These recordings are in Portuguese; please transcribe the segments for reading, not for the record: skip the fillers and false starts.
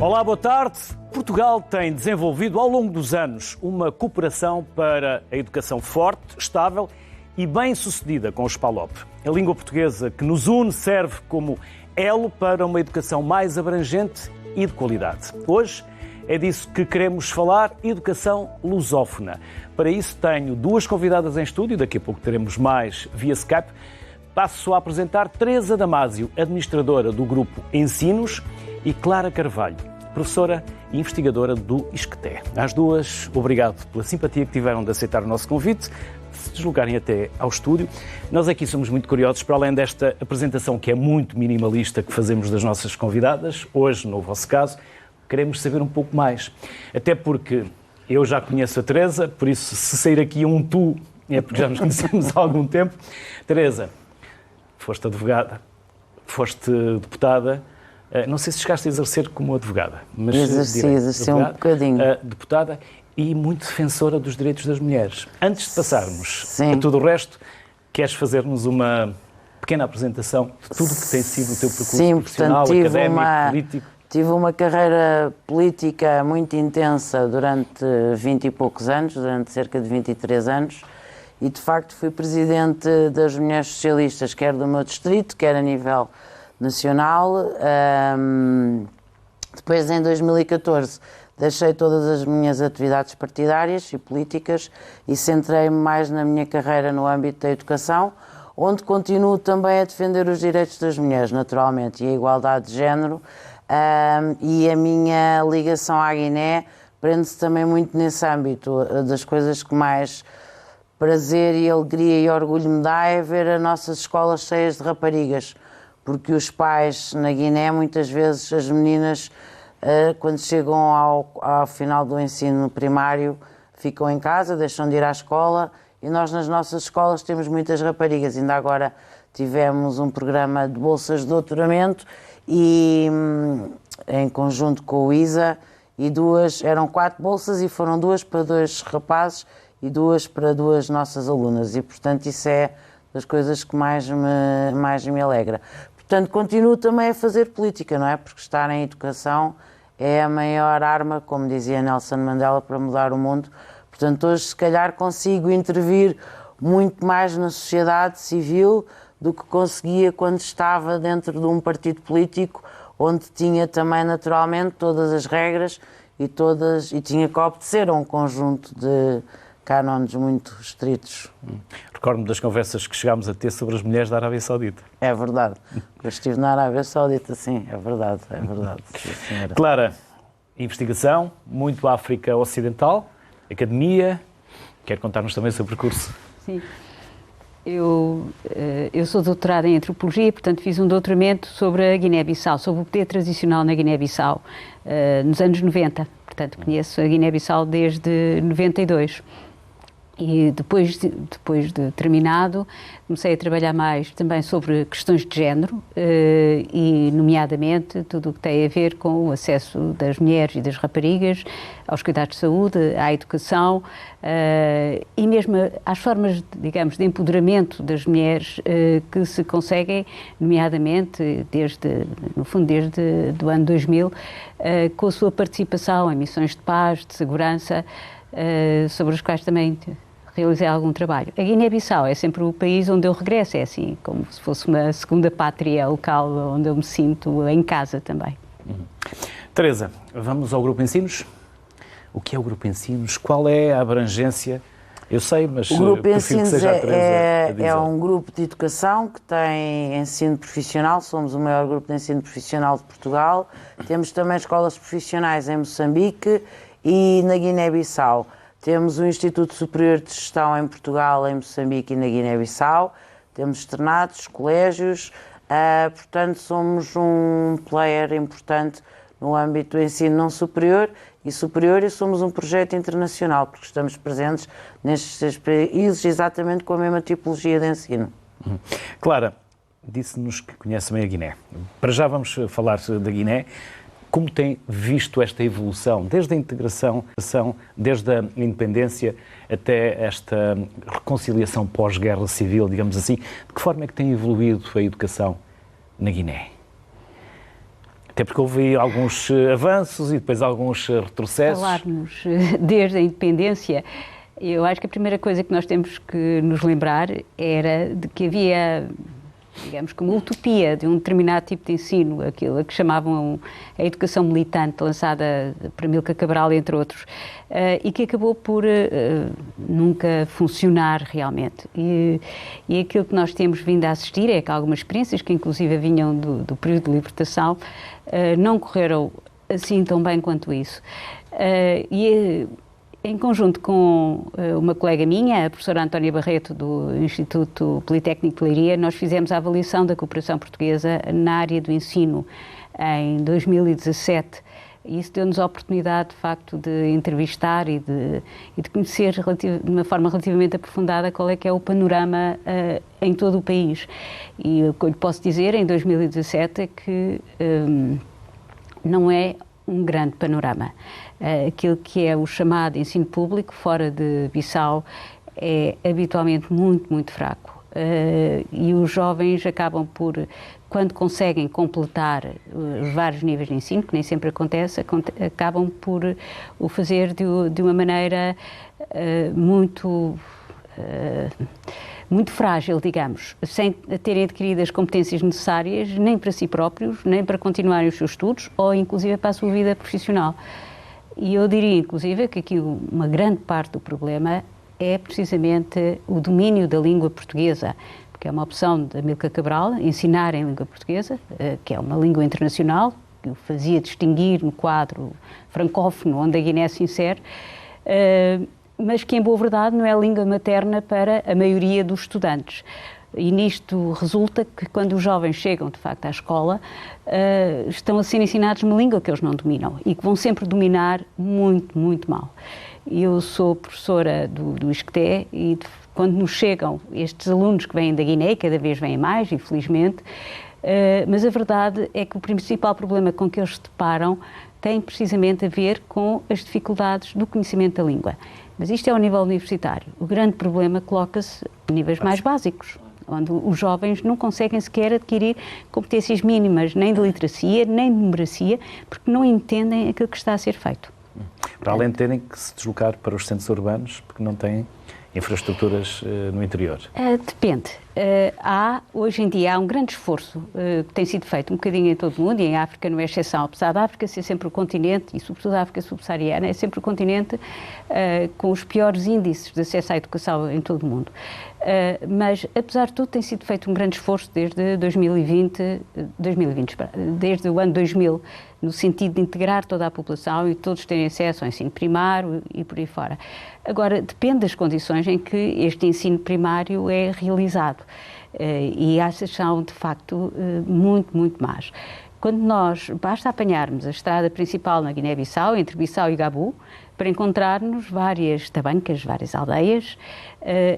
Olá, boa tarde. Portugal tem desenvolvido ao longo dos anos uma cooperação para a educação forte, estável e bem-sucedida com os PALOP. A língua portuguesa que nos une serve como elo para uma educação mais abrangente e de qualidade. Hoje é disso que queremos falar, educação lusófona. Para isso tenho duas convidadas em estúdio, daqui a pouco teremos mais via Skype. Passo a apresentar Teresa Damasio, administradora do grupo Ensinos, e Clara Carvalho, professora e investigadora do ISCTE. Às duas, obrigado pela simpatia que tiveram de aceitar o nosso convite, de se deslocarem até ao estúdio. Nós aqui somos muito curiosos, para além desta apresentação que é muito minimalista que fazemos das nossas convidadas, hoje, no vosso caso, queremos saber um pouco mais. Até porque eu já conheço a Teresa, por isso, se sair aqui um tu, é porque já nos conhecemos há algum tempo. Teresa, foste advogada, foste deputada. Não sei se chegaste a exercer como advogada, mas exerci um bocadinho. Deputada e muito defensora dos direitos das mulheres. Antes de passarmos Sim. a tudo o resto, queres fazer-nos uma pequena apresentação de tudo o que tem sido o teu percurso profissional, académico, político? Tive uma carreira política muito intensa durante 20 e poucos anos, durante cerca de 23 anos, e de facto fui presidente das Mulheres Socialistas, quer do meu distrito, quer a nível nacional. Depois, em 2014, deixei todas as minhas atividades partidárias e políticas e centrei-me mais na minha carreira no âmbito da educação, onde continuo também a defender os direitos das mulheres, naturalmente, e a igualdade de género. E a minha ligação à Guiné prende-se também muito nesse âmbito. Das coisas que mais prazer e alegria e orgulho me dá é ver as nossas escolas cheias de raparigas, porque os pais na Guiné, muitas vezes, as meninas, quando chegam ao final do ensino primário, ficam em casa, deixam de ir à escola, e nós nas nossas escolas temos muitas raparigas. Ainda agora tivemos um programa de bolsas de doutoramento, e em conjunto com o ISA, e eram 4 bolsas e foram 2 para 2 rapazes e 2 para 2 nossas alunas, e portanto isso é das coisas que mais me alegra. Portanto, continuo também a fazer política, não é? Porque estar em educação é a maior arma, como dizia Nelson Mandela, para mudar o mundo. Portanto, hoje, se calhar, consigo intervir muito mais na sociedade civil do que conseguia quando estava dentro de um partido político, onde tinha também, naturalmente, todas as regras e tinha que obedecer a um conjunto de cânones muito estritos. Recordo-me das conversas que chegámos a ter sobre as mulheres da Arábia Saudita. É verdade. Eu estive na Arábia Saudita, sim, é verdade. Sim, senhora. Clara, investigação, muito África Ocidental, academia, quer contar-nos também o seu percurso? Sim. Eu sou doutorada em Antropologia, portanto fiz um doutoramento sobre a Guiné-Bissau, sobre o poder tradicional na Guiné-Bissau, nos anos 90. Portanto, conheço a Guiné-Bissau desde 92. E depois de terminado, comecei a trabalhar mais também sobre questões de género e, nomeadamente, tudo o que tem a ver com o acesso das mulheres e das raparigas aos cuidados de saúde, à educação e mesmo às formas, digamos, de empoderamento das mulheres que se conseguem, nomeadamente, desde o ano 2000, com a sua participação em missões de paz, de segurança, sobre os quais também realizei algum trabalho. A Guiné-Bissau é sempre o país onde eu regresso, é assim, como se fosse uma segunda pátria local, onde eu me sinto em casa também. Teresa, vamos ao Grupo Ensinos? O que é o Grupo Ensinos? Qual é a abrangência? Eu sei, mas o Grupo prefiro que Ensinos seja a Teresa a dizer. É um grupo de educação que tem ensino profissional, somos o maior grupo de ensino profissional de Portugal. Temos também escolas profissionais em Moçambique e na Guiné-Bissau. Temos o Instituto Superior de Gestão em Portugal, em Moçambique e na Guiné-Bissau. Temos externatos, colégios, portanto somos um player importante no âmbito do ensino não superior e somos um projeto internacional, porque estamos presentes nestes países exatamente com a mesma tipologia de ensino. Clara, disse-nos que conhece bem a Guiné. Para já vamos falar da Guiné. Como tem visto esta evolução, desde a integração, desde a independência até esta reconciliação pós-guerra civil, digamos assim? De que forma é que tem evoluído a educação na Guiné? Até porque houve alguns avanços e depois alguns retrocessos. Falar-nos desde a independência, eu acho que a primeira coisa que nós temos que nos lembrar era de que havia, digamos, como utopia de um determinado tipo de ensino, aquilo a que chamavam a educação militante, lançada por Amílcar Cabral, entre outros, e que acabou por nunca funcionar realmente. E aquilo que nós temos vindo a assistir é que algumas experiências, que inclusive vinham do período de libertação, não correram assim tão bem quanto isso. Em conjunto com uma colega minha, a professora Antónia Barreto, do Instituto Politécnico de Leiria, nós fizemos a avaliação da cooperação portuguesa na área do ensino em 2017. E isso deu-nos a oportunidade, de facto, de entrevistar e de conhecer de uma forma relativamente aprofundada qual é que é o panorama em todo o país. E o que eu lhe posso dizer em 2017 é que não é um grande panorama. Aquilo que é o chamado ensino público fora de Bissau é habitualmente muito, muito fraco. E os jovens acabam por, quando conseguem completar os vários níveis de ensino, que nem sempre acontece, acabam por o fazer de uma maneira muito frágil, digamos, sem terem adquirido as competências necessárias nem para si próprios, nem para continuarem os seus estudos ou inclusive para a sua vida profissional. E eu diria, inclusive, que aqui uma grande parte do problema é precisamente o domínio da língua portuguesa, porque é uma opção de Amílcar Cabral, ensinar em língua portuguesa, que é uma língua internacional, que o fazia distinguir no quadro francófono, onde a Guiné se insere, mas que, em boa verdade, não é a língua materna para a maioria dos estudantes. E nisto resulta que, quando os jovens chegam, de facto, à escola, estão a ser ensinados uma língua que eles não dominam e que vão sempre dominar muito, muito mal. Eu sou professora do ISCTE e, quando nos chegam estes alunos que vêm da Guiné, e cada vez vêm mais, infelizmente, mas a verdade é que o principal problema com que eles se deparam tem precisamente a ver com as dificuldades do conhecimento da língua. Mas isto é ao nível universitário. O grande problema coloca-se a níveis mais básicos, onde os jovens não conseguem sequer adquirir competências mínimas, nem de literacia, nem de numeracia, porque não entendem aquilo que está a ser feito. Para além de terem que se deslocar para os centros urbanos, porque não têm infraestruturas no interior. Depende. Hoje em dia há um grande esforço que tem sido feito um bocadinho em todo o mundo, e em África não é exceção, apesar da África ser sempre o continente, e sobretudo a África subsaariana, é sempre o continente com os piores índices de acesso à educação em todo o mundo. Mas, apesar de tudo, tem sido feito um grande esforço desde 2020, desde o ano 2000, no sentido de integrar toda a população e todos terem acesso ao ensino primário e por aí fora. Agora, depende das condições em que este ensino primário é realizado. E essas são, de facto, muito, muito más. Basta apanharmos a estrada principal na Guiné-Bissau, entre Bissau e Gabu, para encontrarmos várias tabancas, várias aldeias,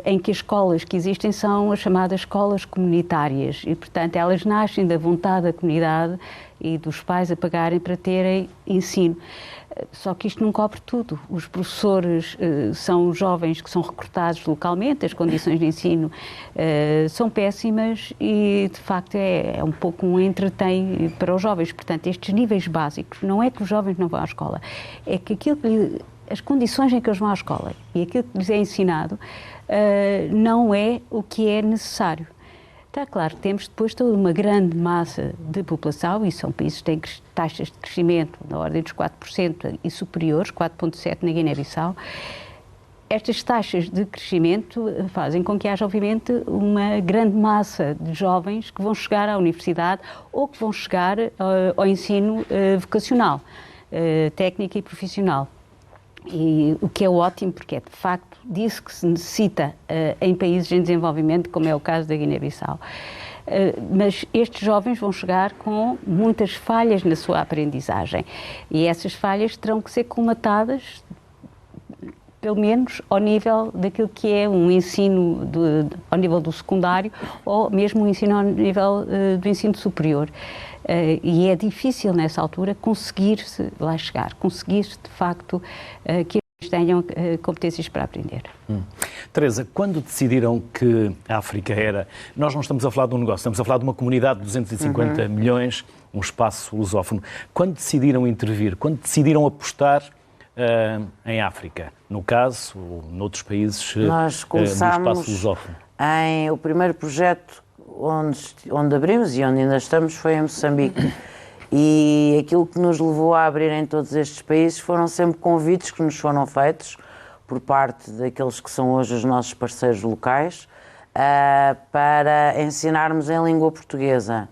em que as escolas que existem são as chamadas escolas comunitárias e, portanto, elas nascem da vontade da comunidade e dos pais a pagarem para terem ensino. Só que isto não cobre tudo. Os professores são jovens que são recrutados localmente, as condições de ensino são péssimas e, de facto, é um pouco um entretém para os jovens. Portanto, estes níveis básicos, não é que os jovens não vão à escola, é que as condições em que eles vão à escola e aquilo que lhes é ensinado não é o que é necessário. Está claro que temos depois toda uma grande massa de população, e são países que têm taxas de crescimento na ordem dos 4% e superiores, 4,7% na Guiné-Bissau. Estas taxas de crescimento fazem com que haja, obviamente, uma grande massa de jovens que vão chegar à universidade ou que vão chegar ao ensino vocacional, técnico e profissional. E o que é ótimo, porque é de facto disso que se necessita em países em desenvolvimento, como é o caso da Guiné-Bissau. Mas estes jovens vão chegar com muitas falhas na sua aprendizagem e essas falhas terão que ser colmatadas, pelo menos ao nível daquilo que é um ensino ao nível do secundário ou mesmo um ensino ao nível do ensino superior. E é difícil, nessa altura, conseguir-se lá chegar, conseguir-se, de facto, que tenham competências para aprender. Teresa, quando decidiram que a África era... Nós não estamos a falar de um negócio, estamos a falar de uma comunidade de 250 milhões, um espaço lusófono. Quando decidiram intervir, quando decidiram apostar em África, no caso, ou noutros países nós do espaço lusófono? O primeiro projeto onde abrimos e onde ainda estamos foi em Moçambique. E aquilo que nos levou a abrir em todos estes países foram sempre convites que nos foram feitos por parte daqueles que são hoje os nossos parceiros locais para ensinarmos em língua portuguesa.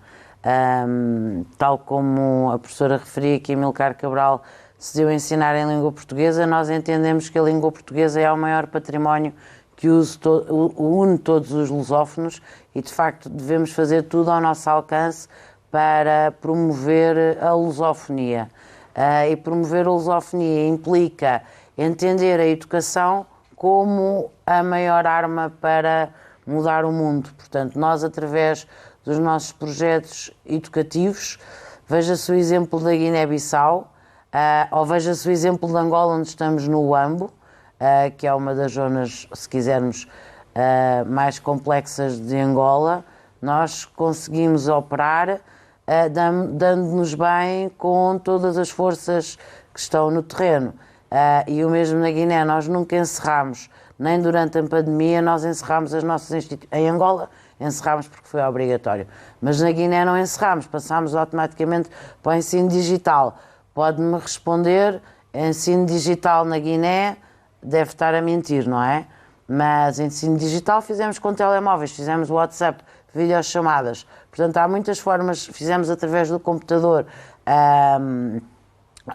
Tal como a professora referia que Amilcar Cabral decidiu ensinar em língua portuguesa, nós entendemos que a língua portuguesa é o maior património que une todos os lusófonos e, de facto, devemos fazer tudo ao nosso alcance para promover a lusofonia. E promover a lusofonia implica entender a educação como a maior arma para mudar o mundo. Portanto, nós, através dos nossos projetos educativos, veja-se o exemplo da Guiné-Bissau, ou veja-se o exemplo de Angola, onde estamos no Huambo, que é uma das zonas, se quisermos, mais complexas de Angola. Nós conseguimos operar dando-nos bem com todas as forças que estão no terreno. E o mesmo na Guiné, nós nunca encerramos, nem durante a pandemia, nós encerramos as nossas instituições. Em Angola, encerramos porque foi obrigatório. Mas na Guiné não encerramos, passámos automaticamente para o ensino digital. Pode-me responder, ensino digital na Guiné, deve estar a mentir, não é? Mas ensino digital fizemos com telemóveis, fizemos WhatsApp, videochamadas. Portanto, há muitas formas, fizemos através do computador,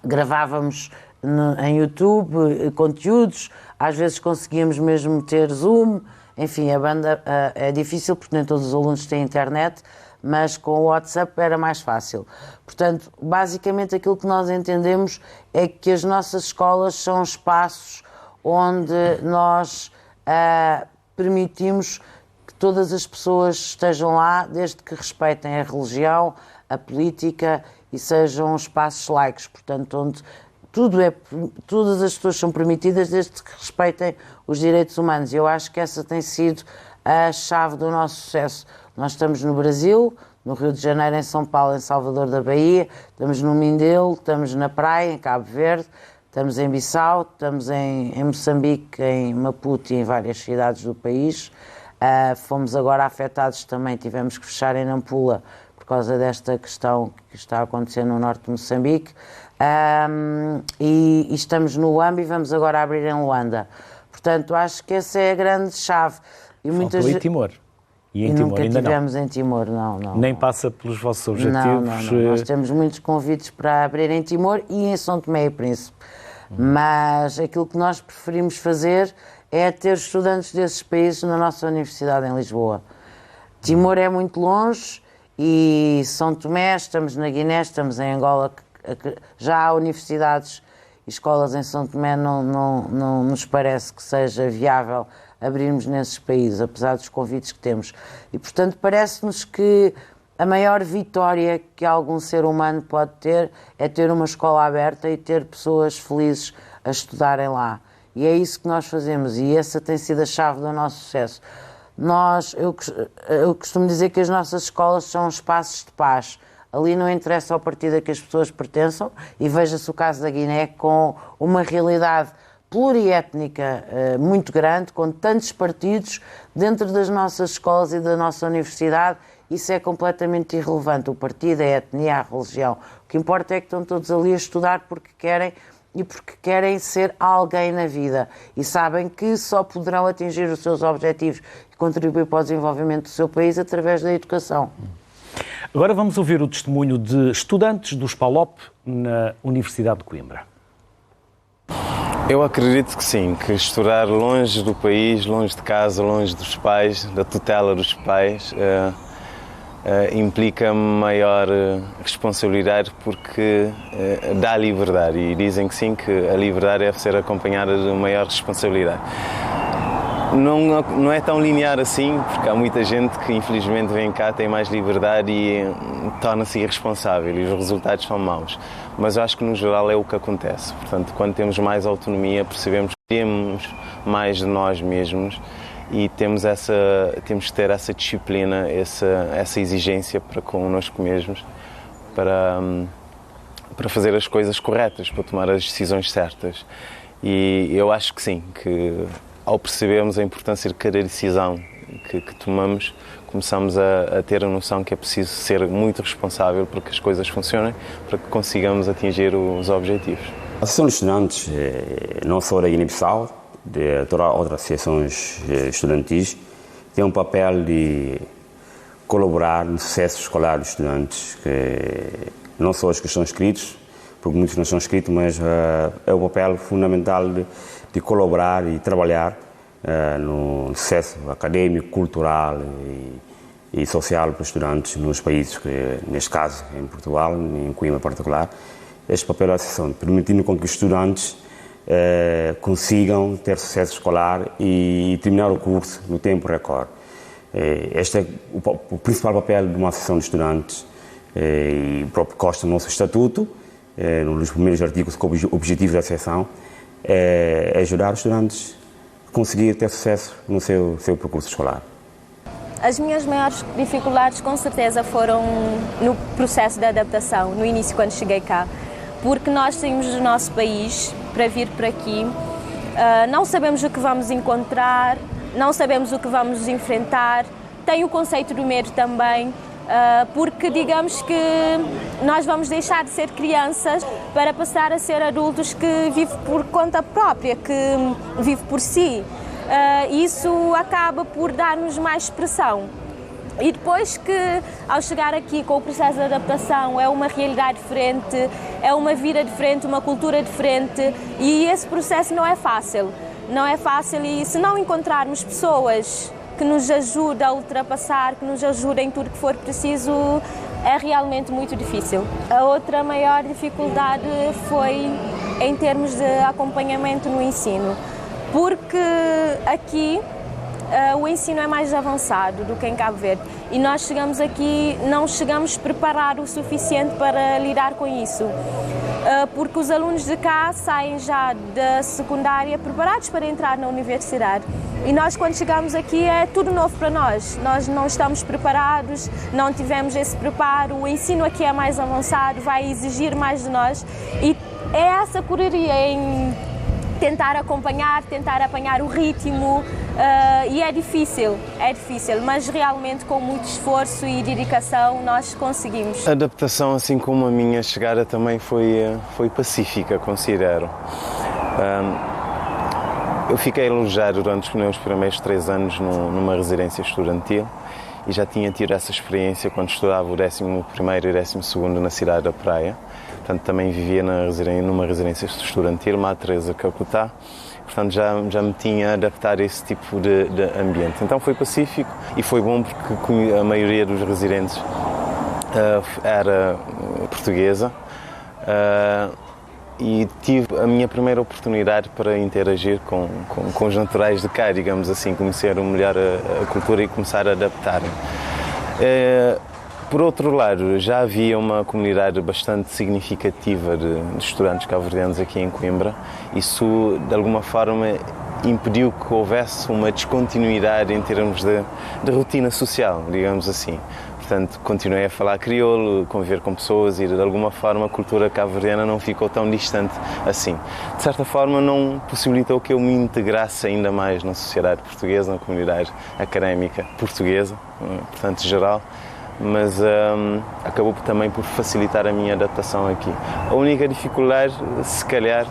gravávamos em YouTube conteúdos, às vezes conseguíamos mesmo ter Zoom, enfim, a banda é difícil porque nem todos os alunos têm internet, mas com o WhatsApp era mais fácil. Portanto, basicamente aquilo que nós entendemos é que as nossas escolas são espaços onde nós permitimos que todas as pessoas estejam lá, desde que respeitem a religião, a política e sejam espaços laicos, portanto, onde todas as pessoas são permitidas desde que respeitem os direitos humanos. E eu acho que essa tem sido a chave do nosso sucesso. Nós estamos no Brasil, no Rio de Janeiro, em São Paulo, em Salvador da Bahia, estamos no Mindelo, estamos na praia, em Cabo Verde, estamos em Bissau, estamos em Moçambique, em Maputo e em várias cidades do país. Fomos agora afetados também, tivemos que fechar em Nampula por causa desta questão que está a acontecer no norte de Moçambique. E estamos no Huambo e vamos agora abrir em Luanda. Portanto, acho que essa é a grande chave. E muitas vezes... Timor. E em Timor nunca ainda tivemos não. Em Timor, não. Nem passa pelos vossos objetivos? Não. Nós temos muitos convites para abrir em Timor e em São Tomé e Príncipe. Mas aquilo que nós preferimos fazer é ter estudantes desses países na nossa universidade em Lisboa. Timor é muito longe e São Tomé, estamos na Guiné, estamos em Angola. Já há universidades e escolas em São Tomé, não nos parece que seja viável abrirmos nesses países, apesar dos convites que temos. E, portanto, parece-nos que a maior vitória que algum ser humano pode ter é ter uma escola aberta e ter pessoas felizes a estudarem lá. E é isso que nós fazemos e essa tem sido a chave do nosso sucesso. Eu costumo dizer que as nossas escolas são espaços de paz. Ali não interessa ao partido a que as pessoas pertençam e veja-se o caso da Guiné com uma realidade pluriétnica muito grande, com tantos partidos dentro das nossas escolas e da nossa universidade. Isso é completamente irrelevante, o partido, a etnia, a religião. O que importa é que estão todos ali a estudar porque querem ser alguém na vida e sabem que só poderão atingir os seus objetivos e contribuir para o desenvolvimento do seu país através da educação. Agora vamos ouvir o testemunho de estudantes do SPALOP na Universidade de Coimbra. Eu acredito que sim, que estudar longe do país, longe de casa, longe dos pais, da tutela dos pais, implica maior responsabilidade porque dá liberdade e dizem que sim, que a liberdade deve ser acompanhada de maior responsabilidade. Não é tão linear assim, porque há muita gente que infelizmente vem cá, tem mais liberdade e torna-se irresponsável e os resultados são maus. Mas eu acho que no geral é o que acontece. Portanto, quando temos mais autonomia, percebemos que temos mais de nós mesmos e temos que ter essa disciplina, essa exigência para connosco mesmos, para fazer as coisas corretas, para tomar as decisões certas. E eu acho que sim, que ao percebermos a importância de cada decisão que tomamos, começamos a ter a noção que é preciso ser muito responsável para que as coisas funcionem, para que consigamos atingir os objetivos. A Associação de Estudantes, não só da Guiné-Bissau, de todas as outras associações estudantis, tem um papel de colaborar no sucesso escolar dos estudantes, que não só os que estão inscritos, porque muitos não estão inscritos, mas é o papel fundamental de colaborar e trabalhar no sucesso académico, cultural e social para os estudantes nos países, que, neste caso em Portugal, em Coimbra em particular. Este papel da Associação, permitindo com que os estudantes consigam ter sucesso escolar e terminar o curso no tempo recorde. Este é o principal papel de uma associação de estudantes e o próprio consta no nosso estatuto, nos primeiros artigos com o objetivo da associação, é ajudar os estudantes a conseguir ter sucesso no seu percurso escolar. As minhas maiores dificuldades, com certeza, foram no processo de adaptação, no início, quando cheguei cá. Porque nós saímos do nosso país para vir para aqui, não sabemos o que vamos encontrar, não sabemos o que vamos enfrentar, tem o conceito do medo também, porque digamos que nós vamos deixar de ser crianças para passar a ser adultos que vivem por conta própria, que vivem por si. Isso acaba por dar-nos mais pressão. E depois que, ao chegar aqui com o processo de adaptação, é uma realidade diferente, é uma vida diferente, uma cultura diferente, e esse processo não é fácil. Não é fácil, e se não encontrarmos pessoas que nos ajudem a ultrapassar, que nos ajudem em tudo que for preciso, é realmente muito difícil. A outra maior dificuldade foi em termos de acompanhamento no ensino, porque aqui o ensino é mais avançado do que em Cabo Verde e nós chegamos aqui, não chegamos preparados o suficiente para lidar com isso, porque os alunos de cá saem já da secundária preparados para entrar na universidade e nós, quando chegamos aqui, é tudo novo para nós não estamos preparados, não tivemos esse preparo, o ensino aqui é mais avançado, vai exigir mais de nós e é essa correria em tentar acompanhar, tentar apanhar o ritmo, e é difícil, mas realmente com muito esforço e dedicação nós conseguimos. A adaptação, assim como a minha chegada, também foi pacífica, considero. Eu fiquei alojado durante os meus primeiros 3 anos numa residência estudantil e já tinha tido essa experiência quando estudava o 11º e 12º na cidade da Praia. Portanto, também vivia numa residência estudantil, Madre Teresa Calcutá. Portanto, já me tinha adaptado a esse tipo de ambiente. Então foi pacífico e foi bom porque a maioria dos residentes era portuguesa e tive a minha primeira oportunidade para interagir com os naturais de cá, digamos assim, conhecer melhor a cultura e começar a adaptar. Por outro lado, já havia uma comunidade bastante significativa de estudantes cabo-verdianos aqui em Coimbra. Isso, de alguma forma, impediu que houvesse uma descontinuidade em termos de rotina social, digamos assim. Portanto, continuei a falar crioulo, conviver com pessoas e, de alguma forma, a cultura cabo-verdiana não ficou tão distante assim. De certa forma, não possibilitou que eu me integrasse ainda mais na sociedade portuguesa, na comunidade académica portuguesa, portanto, geral. Mas acabou também por facilitar a minha adaptação aqui. A única dificuldade, se calhar,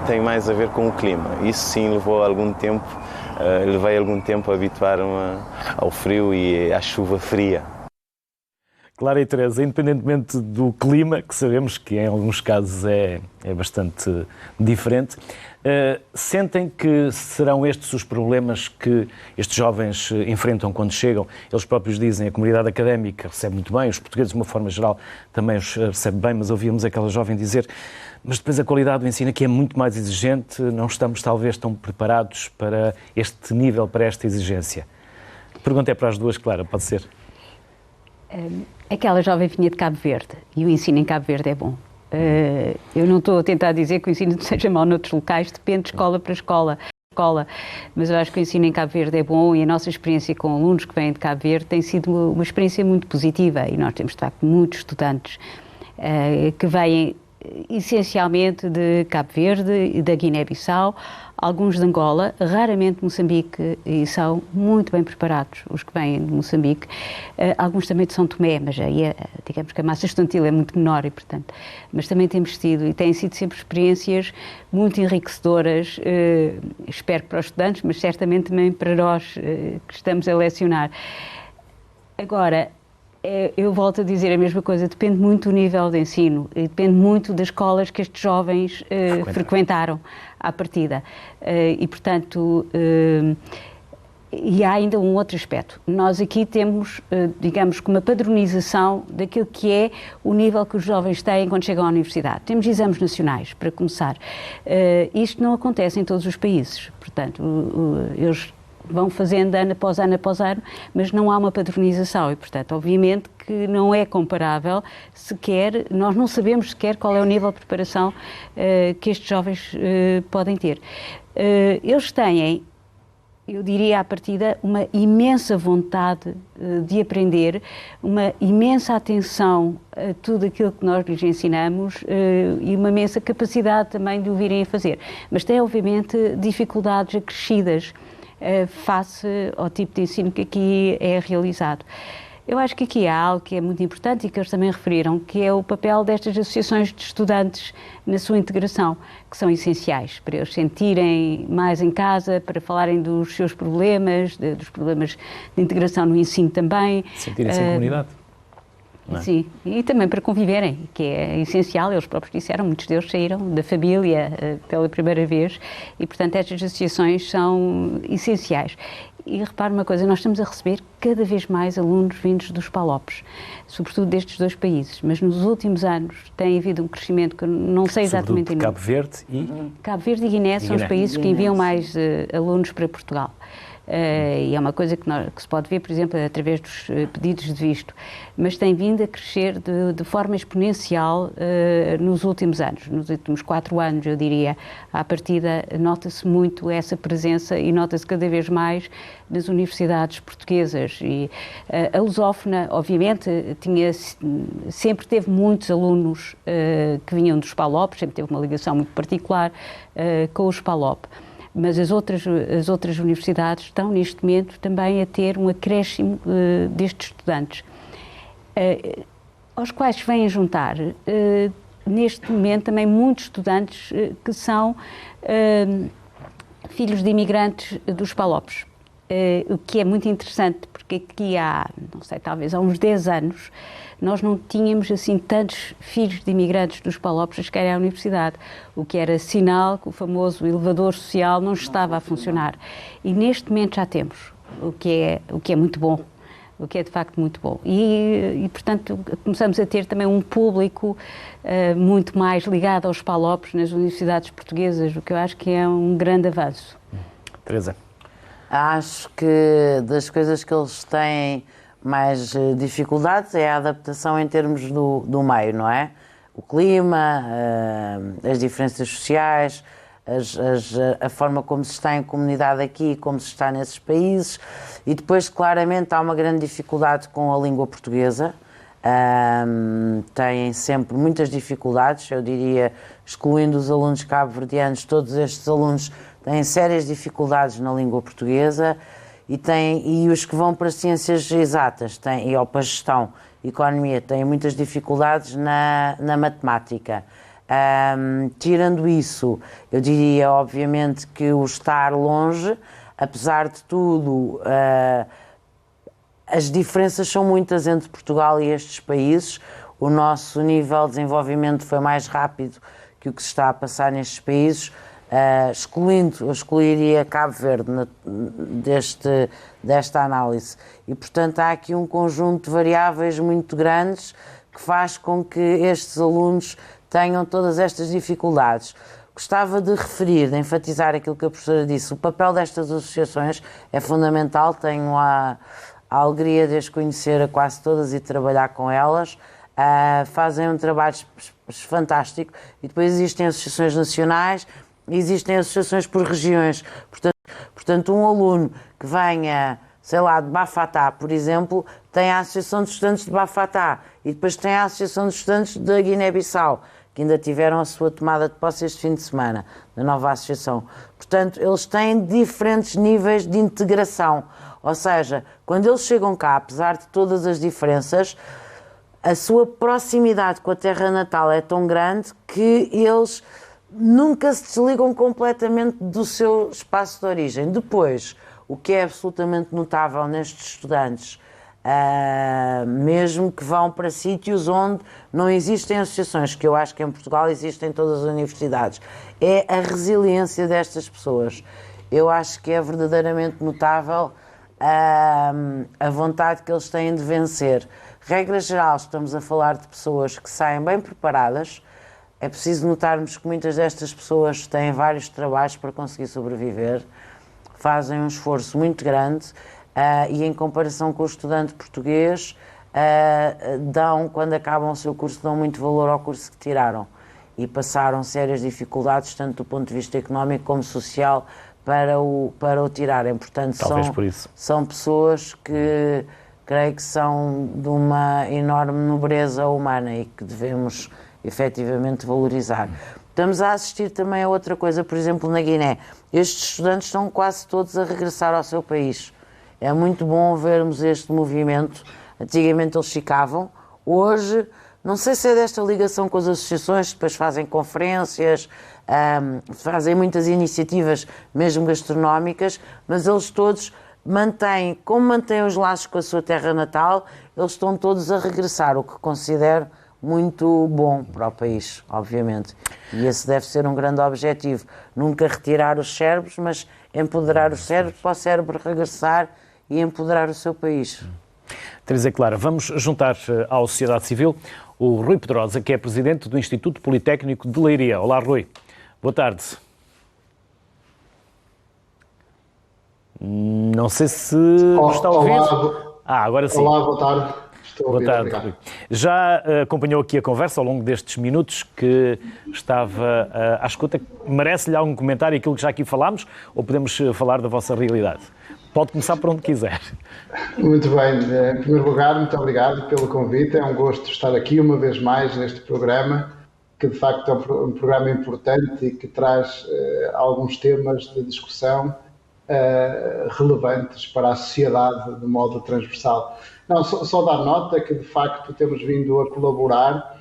tem mais a ver com o clima. Isso sim levei algum tempo a habituar-me ao frio e à chuva fria. Clara e Teresa, independentemente do clima, que sabemos que em alguns casos é bastante diferente, sentem que serão estes os problemas que estes jovens enfrentam quando chegam? Eles próprios dizem, a comunidade académica recebe muito bem, os portugueses de uma forma geral também os recebe bem, mas ouvíamos aquela jovem dizer, mas depois a qualidade do ensino aqui é muito mais exigente, não estamos talvez tão preparados para este nível, para esta exigência. A pergunta é para as duas, Clara, pode ser? Aquela jovem vinha de Cabo Verde e o ensino em Cabo Verde é bom. Eu não estou a tentar dizer que o ensino seja mau noutros locais, depende de escola para escola, mas eu acho que o ensino em Cabo Verde é bom e a nossa experiência com alunos que vêm de Cabo Verde tem sido uma experiência muito positiva e nós temos de facto muitos estudantes que vêm essencialmente de Cabo Verde e da Guiné-Bissau, alguns de Angola, raramente de Moçambique, e são muito bem preparados os que vêm de Moçambique, alguns também de São Tomé, mas aí digamos que a massa estudantil é muito menor e portanto, mas também temos tido e têm sido sempre experiências muito enriquecedoras, espero para os estudantes, mas certamente também para nós que estamos a lecionar. Agora, eu volto a dizer a mesma coisa, depende muito do nível de ensino, e depende muito das escolas que estes jovens frequentaram à partida. E, portanto, e há ainda um outro aspecto. Nós aqui temos, digamos, uma padronização daquilo que é o nível que os jovens têm quando chegam à universidade. Temos exames nacionais, para começar. Isto não acontece em todos os países. Portanto, eles vão fazendo ano após ano, mas não há uma padronização e, portanto, obviamente que não é comparável sequer, nós não sabemos sequer qual é o nível de preparação que estes jovens podem ter. Eles têm, eu diria à partida, uma imensa vontade de aprender, uma imensa atenção a tudo aquilo que nós lhes ensinamos e uma imensa capacidade também de o virem a fazer. Mas têm, obviamente, dificuldades acrescidas face ao tipo de ensino que aqui é realizado. Eu acho que aqui há algo que é muito importante e que eles também referiram, que é o papel destas associações de estudantes na sua integração, que são essenciais para eles sentirem mais em casa, para falarem dos seus problemas, dos problemas de integração no ensino também. Sentirem-se em comunidade. Não é? Sim, e também para conviverem, que é essencial, eles próprios disseram, muitos deles saíram da família pela primeira vez e, portanto, estas associações são essenciais. E repare uma coisa, nós estamos a receber cada vez mais alunos vindos dos PALOPs, sobretudo destes dois países, mas nos últimos anos tem havido um crescimento que eu não sei exatamente ainda. Cabo Verde e... Cabo Verde e Guiné são os países que enviam mais alunos para Portugal. E é uma coisa que se pode ver, por exemplo, através dos pedidos de visto, mas tem vindo a crescer de forma exponencial nos últimos anos, nos últimos 4 anos, eu diria. À partida, nota-se muito essa presença e nota-se cada vez mais nas universidades portuguesas. E a lusófona, obviamente, sempre teve muitos alunos que vinham dos PALOP, sempre teve uma ligação muito particular com os PALOP. Mas as outras universidades estão, neste momento, também a ter um acréscimo destes estudantes, aos quais se vêm juntar, neste momento, também muitos estudantes que são filhos de imigrantes dos PALOPs, o que é muito interessante, porque aqui há, não sei, talvez há uns 10 anos, nós não tínhamos assim tantos filhos de imigrantes dos PALOPs a chegarem à universidade, o que era sinal que o famoso elevador social não estava a funcionar. E neste momento já temos, o que é muito bom, o que é de facto muito bom. E portanto, começamos a ter também um público muito mais ligado aos PALOPs nas universidades portuguesas, o que eu acho que é um grande avanço. Teresa? Acho que das coisas que eles têm mais dificuldades é a adaptação em termos do meio, não é? O clima, as diferenças sociais, a forma como se está em comunidade aqui e como se está nesses países. E depois, claramente, há uma grande dificuldade com a língua portuguesa. Têm sempre muitas dificuldades, eu diria, excluindo os alunos cabo-verdianos, todos estes alunos têm sérias dificuldades na língua portuguesa. E os que vão para ciências exatas ou para gestão, economia, têm muitas dificuldades na matemática. Tirando isso, eu diria, obviamente, que o estar longe, apesar de tudo, As diferenças são muitas entre Portugal e estes países. O nosso nível de desenvolvimento foi mais rápido que o que se está a passar nestes países, eu excluiria Cabo Verde desta análise. E, portanto, há aqui um conjunto de variáveis muito grandes que faz com que estes alunos tenham todas estas dificuldades. Gostava de referir, de enfatizar aquilo que a professora disse. O papel destas associações é fundamental. Tenho a alegria de as conhecer a quase todas e trabalhar com elas. Fazem um trabalho fantástico. E depois existem associações nacionais, existem associações por regiões. Portanto, um aluno que venha, sei lá, de Bafatá, por exemplo, tem a Associação de Estudantes de Bafatá e depois tem a Associação de Estudantes da Guiné-Bissau, que ainda tiveram a sua tomada de posse este fim de semana, da nova associação. Portanto, eles têm diferentes níveis de integração. Ou seja, quando eles chegam cá, apesar de todas as diferenças, a sua proximidade com a terra natal é tão grande que eles nunca se desligam completamente do seu espaço de origem. Depois, o que é absolutamente notável nestes estudantes, mesmo que vão para sítios onde não existem associações, que eu acho que em Portugal existem em todas as universidades, é a resiliência destas pessoas. Eu acho que é verdadeiramente notável a vontade que eles têm de vencer. Regra geral, estamos a falar de pessoas que saem bem preparadas. É preciso notarmos que muitas destas pessoas têm vários trabalhos para conseguir sobreviver, fazem um esforço muito grande e, em comparação com o estudante português, quando acabam o seu curso, dão muito valor ao curso que tiraram e passaram sérias dificuldades, tanto do ponto de vista económico como social, para o tirarem. Portanto, são pessoas que creio que são de uma enorme nobreza humana e que devemos efetivamente valorizar. Estamos a assistir também a outra coisa, por exemplo, na Guiné. Estes estudantes estão quase todos a regressar ao seu país. É muito bom vermos este movimento. Antigamente eles ficavam. Hoje, não sei se é desta ligação com as associações, depois fazem conferências, fazem muitas iniciativas, mesmo gastronómicas, mas eles todos mantêm os laços com a sua terra natal, eles estão todos a regressar, o que considero muito bom para o país, obviamente. E esse deve ser um grande objetivo. Nunca retirar os cérebros, mas empoderar os cérebros para o cérebro regressar e empoderar o seu país. Teresa Clara, vamos juntar à sociedade civil o Rui Pedrosa, que é presidente do Instituto Politécnico de Leiria. Olá, Rui. Boa tarde. Não sei se está a ouvir. Agora sim. Olá, boa tarde. Boa tarde, Rui. Já acompanhou aqui a conversa ao longo destes minutos que estava à escuta. Merece-lhe algum comentário aquilo que já aqui falámos ou podemos falar da vossa realidade? Pode começar por onde quiser. Muito bem. Em primeiro lugar, muito obrigado pelo convite. É um gosto estar aqui uma vez mais neste programa, que de facto é um programa importante e que traz alguns temas de discussão relevantes para a sociedade de modo transversal. Não, só dar nota que de facto temos vindo a colaborar,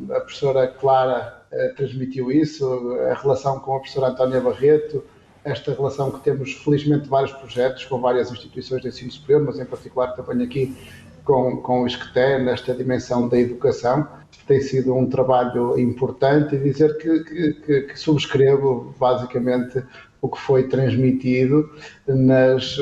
a professora Clara transmitiu isso, a relação com a professora Antónia Barreto, esta relação que temos felizmente vários projetos com várias instituições de ensino superior, mas em particular também aqui com o ISCTE, nesta dimensão da educação, tem sido um trabalho importante e dizer que subscrevo basicamente o que foi transmitido nas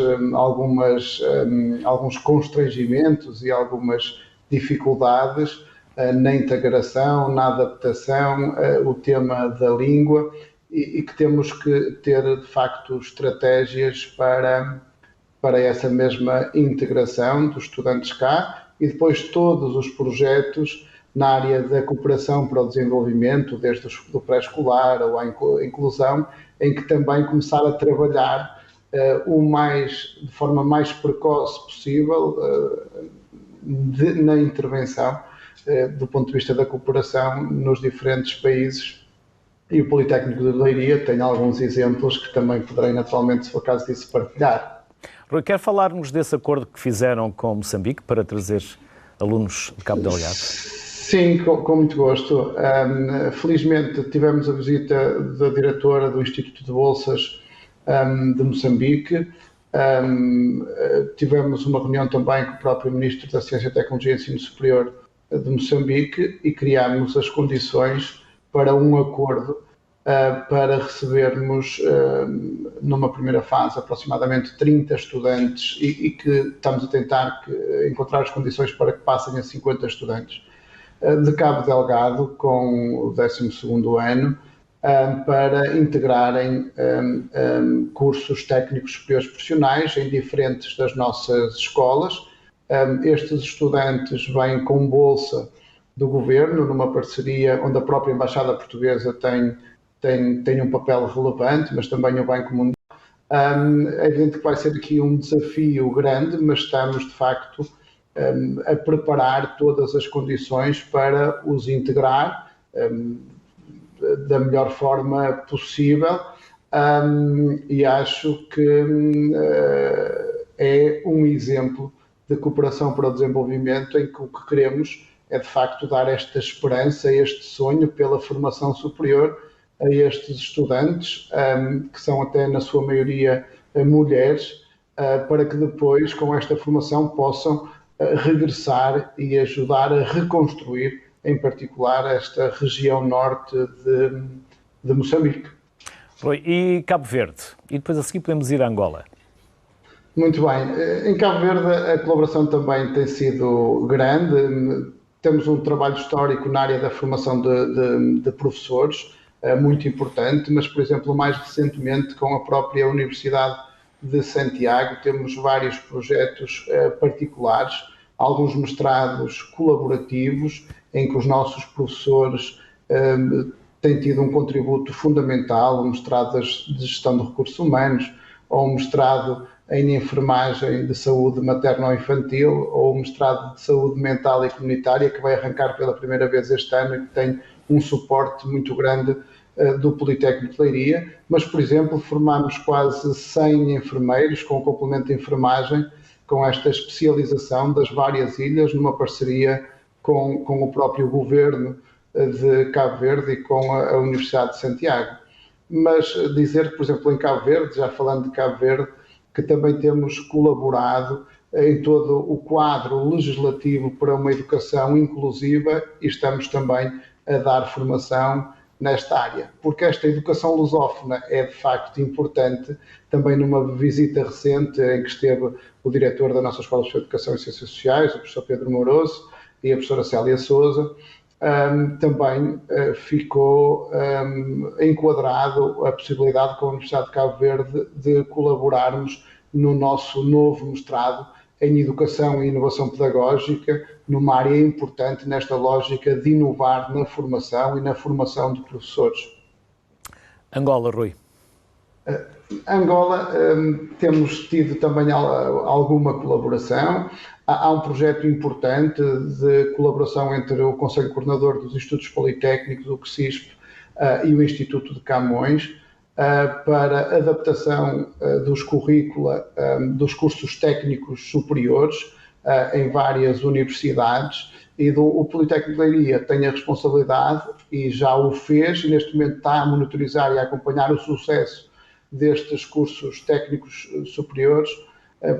alguns constrangimentos e algumas dificuldades na integração, na adaptação, o tema da língua e que temos que ter de facto estratégias para essa mesma integração dos estudantes cá e depois todos os projetos na área da cooperação para o desenvolvimento, desde o pré-escolar ou à inclusão, em que também começar a trabalhar de forma mais precoce possível na intervenção do ponto de vista da cooperação nos diferentes países. E o Politécnico de Leiria tem alguns exemplos que também poderei naturalmente, se for caso disso, partilhar. Rui, quer falar-nos desse acordo que fizeram com Moçambique para trazer alunos de Cabo Delgado? Sim, com muito gosto. Felizmente tivemos a visita da diretora do Instituto de Bolsas de Moçambique Tivemos uma reunião também com o próprio Ministro da Ciência, Tecnologia e Ensino Superior de Moçambique e criámos as condições para um acordo para recebermos, numa primeira fase, aproximadamente 30 estudantes e que estamos a tentar encontrar as condições para que passem a 50 estudantes de Cabo Delgado com o 12º ano para integrarem cursos técnicos superiores profissionais em diferentes das nossas escolas. Estes estudantes vêm com bolsa do governo, numa parceria onde a própria Embaixada Portuguesa tem um papel relevante, mas também o Banco Mundial. É evidente que vai ser aqui um desafio grande, mas estamos, de facto, a preparar todas as condições para os integrar da melhor forma possível, e acho que é um exemplo de cooperação para o desenvolvimento em que o que queremos é, de facto, dar esta esperança, este sonho pela formação superior a estes estudantes, que são até na sua maioria mulheres, para que depois, com esta formação, possam regressar e ajudar a reconstruir, em particular, esta região norte de Moçambique. E Cabo Verde? E depois a seguir podemos ir a Angola. Muito bem. Em Cabo Verde a colaboração também tem sido grande. Temos um trabalho histórico na área da formação de professores, muito importante, mas, por exemplo, mais recentemente com a própria Universidade de Santiago, temos vários projetos particulares, alguns mestrados colaborativos, em que os nossos professores têm tido um contributo fundamental, um mestrado de gestão de recursos humanos, ou um mestrado em enfermagem de saúde materno-infantil, ou um mestrado de saúde mental e comunitária, que vai arrancar pela primeira vez este ano e que tem um suporte muito grande do Politécnico de Leiria. Mas, por exemplo, formamos quase 100 enfermeiros com o complemento de enfermagem, com esta especialização das várias ilhas, numa parceria com o próprio governo de Cabo Verde e com a Universidade de Santiago. Mas dizer que, por exemplo, em Cabo Verde, já falando de Cabo Verde, que também temos colaborado em todo o quadro legislativo para uma educação inclusiva e estamos também a dar formação nesta área, porque esta educação lusófona é de facto importante. Também numa visita recente em que esteve o diretor da nossa Escola de Educação e Ciências Sociais, o professor Pedro Moroso, e a professora Célia Sousa, também ficou enquadrado a possibilidade com a Universidade de Cabo Verde de colaborarmos no nosso novo mestrado em Educação e Inovação Pedagógica, numa área importante nesta lógica de inovar na formação e na formação de professores. Angola, Rui. Angola, temos tido também alguma colaboração. Há um projeto importante de colaboração entre o Conselho Coordenador dos Institutos Politécnicos, o CSISP, e o Instituto de Camões, para adaptação dos currícula dos cursos técnicos superiores em várias universidades, e o Politécnico de Leiria tem a responsabilidade, e já o fez, e neste momento está a monitorizar e a acompanhar o sucesso destes cursos técnicos superiores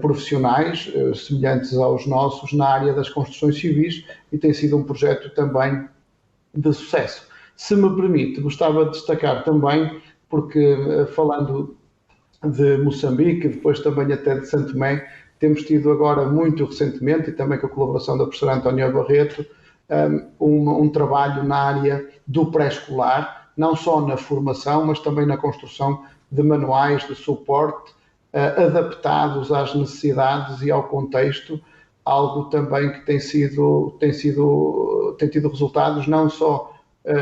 profissionais, semelhantes aos nossos, na área das construções civis, e tem sido um projeto também de sucesso. Se me permite, gostava de destacar também, porque falando de Moçambique, depois também até de Santo Tomé, temos tido agora muito recentemente, e também com a colaboração da professora Antónia Barreto, um trabalho na área do pré-escolar, não só na formação, mas também na construção de manuais de suporte adaptados às necessidades e ao contexto, algo também que tem tido resultados não só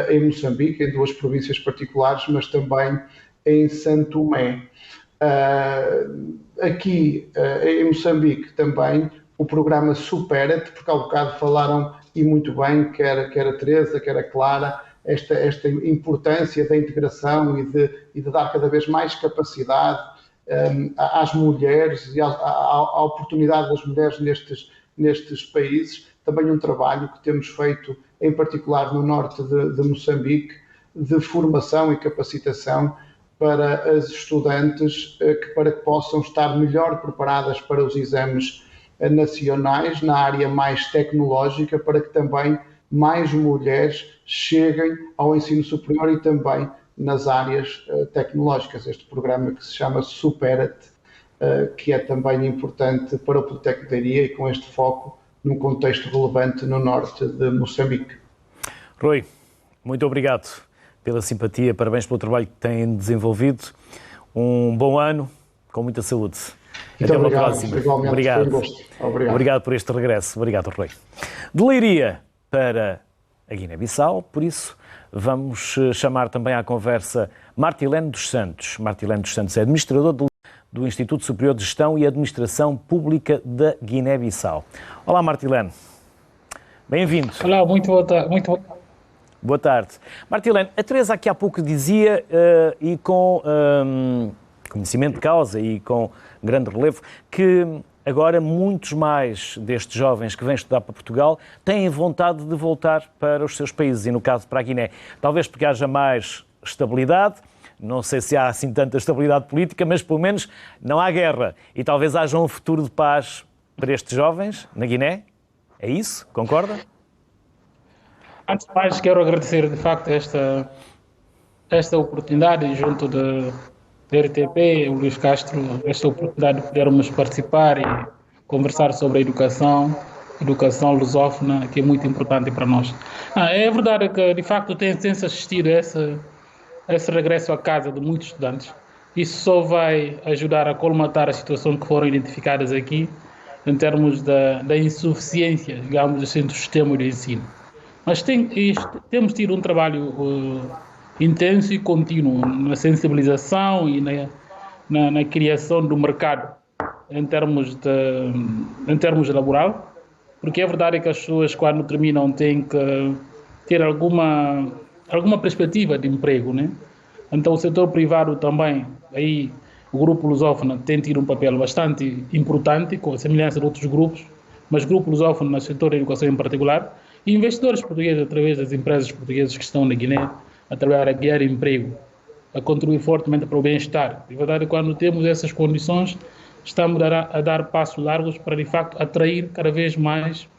em Moçambique, em duas províncias particulares, mas também em Santo Tomé. Aqui em Moçambique também o programa Supera-te, porque há bocado falaram, e muito bem, quer a Teresa, quer a Clara, esta importância da integração e de dar cada vez mais capacidade às mulheres e à oportunidade das mulheres nestes países. Também um trabalho que temos feito, em particular no norte de Moçambique, de formação e capacitação para as estudantes para que possam estar melhor preparadas para os exames nacionais na área mais tecnológica, para que também mais mulheres cheguem ao ensino superior e também nas áreas tecnológicas. Este programa que se chama Supera-te, que é também importante para o Politécnico de Leiria e com este foco num contexto relevante no norte de Moçambique. Rui, muito obrigado pela simpatia, parabéns pelo trabalho que têm desenvolvido. Um bom ano, com muita saúde. Muito Até uma obrigado, próxima. igualmente, Obrigado. foi um gosto. Obrigado. Obrigado por este regresso. Obrigado, Rui. De Leiria para a Guiné-Bissau, por isso vamos chamar também à conversa Martilene dos Santos. Martilene dos Santos é administrador do Instituto Superior de Gestão e Administração Pública da Guiné-Bissau. Olá, Martilene. Bem-vindo. Olá, muito boa tarde. Boa tarde. Martilene, a Teresa aqui há pouco dizia, e com conhecimento de causa e com grande relevo, que agora muitos mais destes jovens que vêm estudar para Portugal têm vontade de voltar para os seus países, e no caso para a Guiné. Talvez porque haja mais estabilidade, não sei se há assim tanta estabilidade política, mas pelo menos não há guerra. E talvez haja um futuro de paz para estes jovens na Guiné. É isso? Concorda? Antes de mais, quero agradecer de facto esta oportunidade junto da RTP, o Luís Castro, esta oportunidade de podermos participar e conversar sobre a educação lusófona, que é muito importante para nós. É verdade que de facto tem-se assistido a esse regresso a casa de muitos estudantes. Isso só vai ajudar a colmatar a situação que foram identificadas aqui em termos da insuficiência, digamos assim, do sistema de ensino. Mas temos tido um trabalho intenso e contínuo na sensibilização e na criação do mercado em termos laboral, porque é verdade que as pessoas, quando terminam, têm que ter alguma perspectiva de emprego, né? Então o setor privado também, aí o grupo lusófono tem tido um papel bastante importante, com a semelhança de outros grupos, mas grupo lusófono no setor da educação em particular, e investidores portugueses, através das empresas portuguesas que estão na Guiné, a trabalhar a criar emprego, a contribuir fortemente para o bem-estar. De verdade, quando temos essas condições, estamos a dar passos largos para, de facto, atrair cada vez mais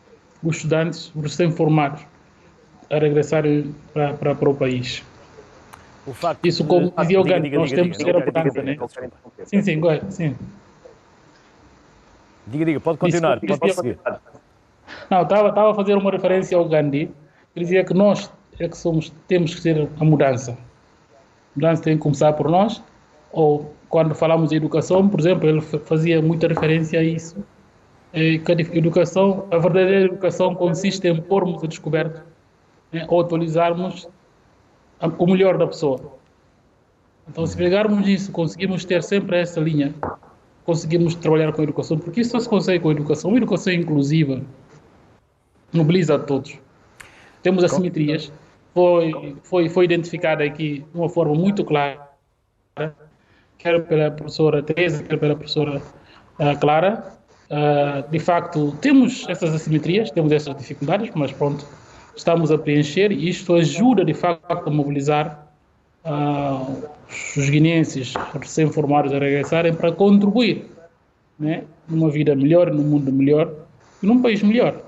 os estudantes, os recém-formados, a regressarem para o país. Isso, como dizia o Gandhi, nós temos que ter a mudança, né? Sim. Diga, pode continuar, pode seguir. Não, estava a fazer uma referência ao Gandhi, que dizia que nós temos que ter a mudança. A mudança tem que começar por nós, ou quando falamos de educação, por exemplo, ele fazia muita referência a isso, que a verdadeira educação consiste em pormos a descoberto, ou atualizarmos o melhor da pessoa. Então, se pegarmos isso, conseguimos ter sempre essa linha, conseguimos trabalhar com a educação, porque isso só se consegue com a educação. Uma educação inclusiva mobiliza a todos. Temos assimetrias, foi identificada aqui de uma forma muito clara, quer pela professora Teresa, quer pela professora Clara. De facto, temos essas assimetrias, temos essas dificuldades, mas pronto, estamos a preencher, e isto ajuda de facto a mobilizar os guineenses recém-formados a regressarem para contribuir, né, numa vida melhor, num mundo melhor e num país melhor.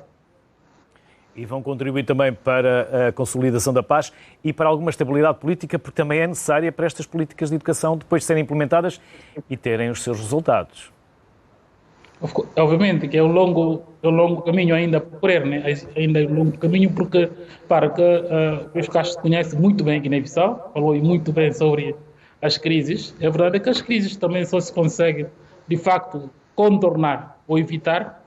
E vão contribuir também para a consolidação da paz e para alguma estabilidade política, porque também é necessária para estas políticas de educação depois serem implementadas e terem os seus resultados. Obviamente que é um longo caminho ainda a percorrer, né? Ainda é um longo caminho, porque o Luís Castro conhece muito bem a Guiné-Bissau, falou muito bem sobre as crises. É verdade que as crises também só se consegue, de facto, contornar ou evitar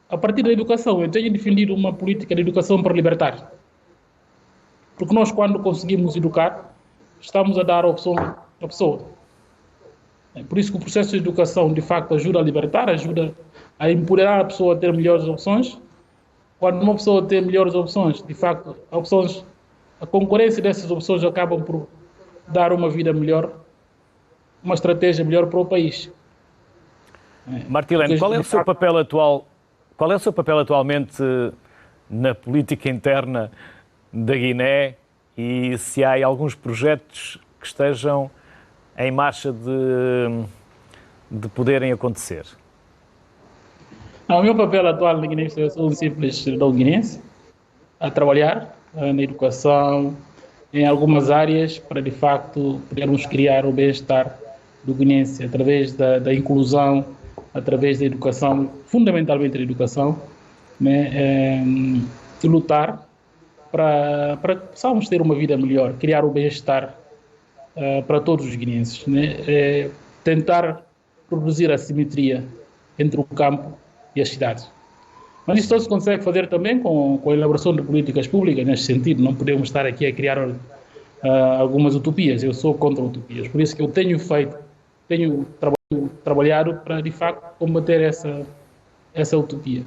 a partir da educação. Eu tenho defendido uma política de educação para libertar. Porque nós, quando conseguimos educar, estamos a dar a opção à pessoa. É por isso que o processo de educação, de facto, ajuda a libertar, ajuda a empoderar a pessoa a ter melhores opções. Quando uma pessoa tem melhores opções, de facto, a concorrência dessas opções acabam por dar uma vida melhor, uma estratégia melhor para o país. Martilene, qual é o seu papel atual? Qual é o seu papel atualmente na política interna da Guiné, e se há alguns projetos que estejam em marcha de poderem acontecer? O meu papel atual na Guiné-Bissau, eu sou um simples cidadão guinense a trabalhar na educação, em algumas áreas, para de facto podermos criar o bem-estar do guinense através da inclusão, através da educação, fundamentalmente da educação, né, e lutar para possamos ter uma vida melhor, criar o bem-estar para todos os guineenses, né, tentar produzir a simetria entre o campo e as cidades. Mas isso só se consegue fazer também com a elaboração de políticas públicas neste sentido. Não podemos estar aqui a criar algumas utopias. Eu sou contra utopias. Por isso que eu tenho trabalhado para, de facto, combater essa utopia.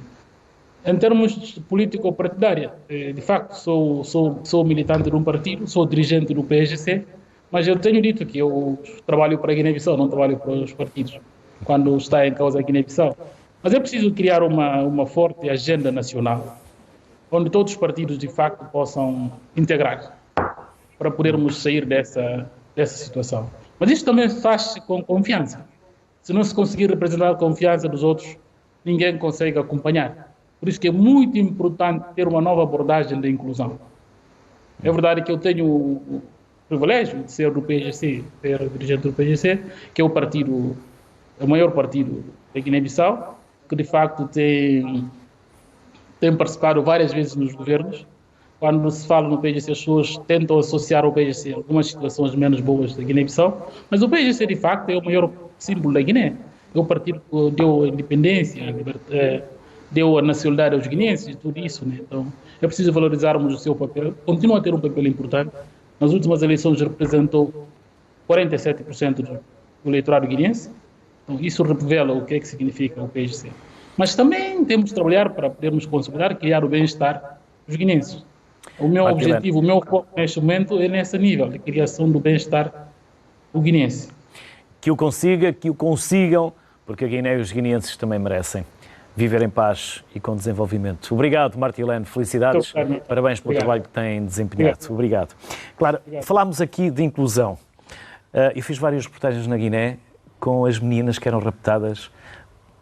Em termos político-partidária, de facto, sou militante de um partido, sou dirigente do PSGC, mas eu tenho dito que eu trabalho para a Guiné-Bissau, não trabalho para os partidos, quando está em causa a Guiné-Bissau. Mas é preciso criar uma forte agenda nacional, onde todos os partidos, de facto, possam integrar para podermos sair dessa situação. Mas isto também faz-se com confiança. Se não se conseguir representar a confiança dos outros, ninguém consegue acompanhar. Por isso que é muito importante ter uma nova abordagem da inclusão. É verdade que eu tenho o privilégio de ser do PSGC, ser dirigente do PSGC, que é o maior partido da Guiné-Bissau, que de facto tem participado várias vezes nos governos. Quando se fala no PSGC, as pessoas tentam associar ao PSGC algumas situações menos boas da Guiné-Bissau, mas o PSGC de facto é o maior símbolo da Guiné. É o partido que deu a independência, deu a nacionalidade aos guineenses, tudo isso, né? Então é preciso valorizarmos o seu papel. Continua a ter um papel importante. Nas últimas eleições representou 47% do eleitorado guineense. Então, isso revela o que é que significa o PSGC. Mas também temos de trabalhar para podermos consolidar, criar o bem-estar dos guineenses. O meu objetivo, o meu foco neste momento é nesse nível, de criação do bem-estar do guineense. Que o consigam, porque a Guiné e os guineenses também merecem viver em paz e com desenvolvimento. Obrigado, Martilene, felicidades, parabéns pelo trabalho que tem desempenhado. Obrigado. Claro, falámos aqui de inclusão. Eu fiz várias reportagens na Guiné com as meninas que eram raptadas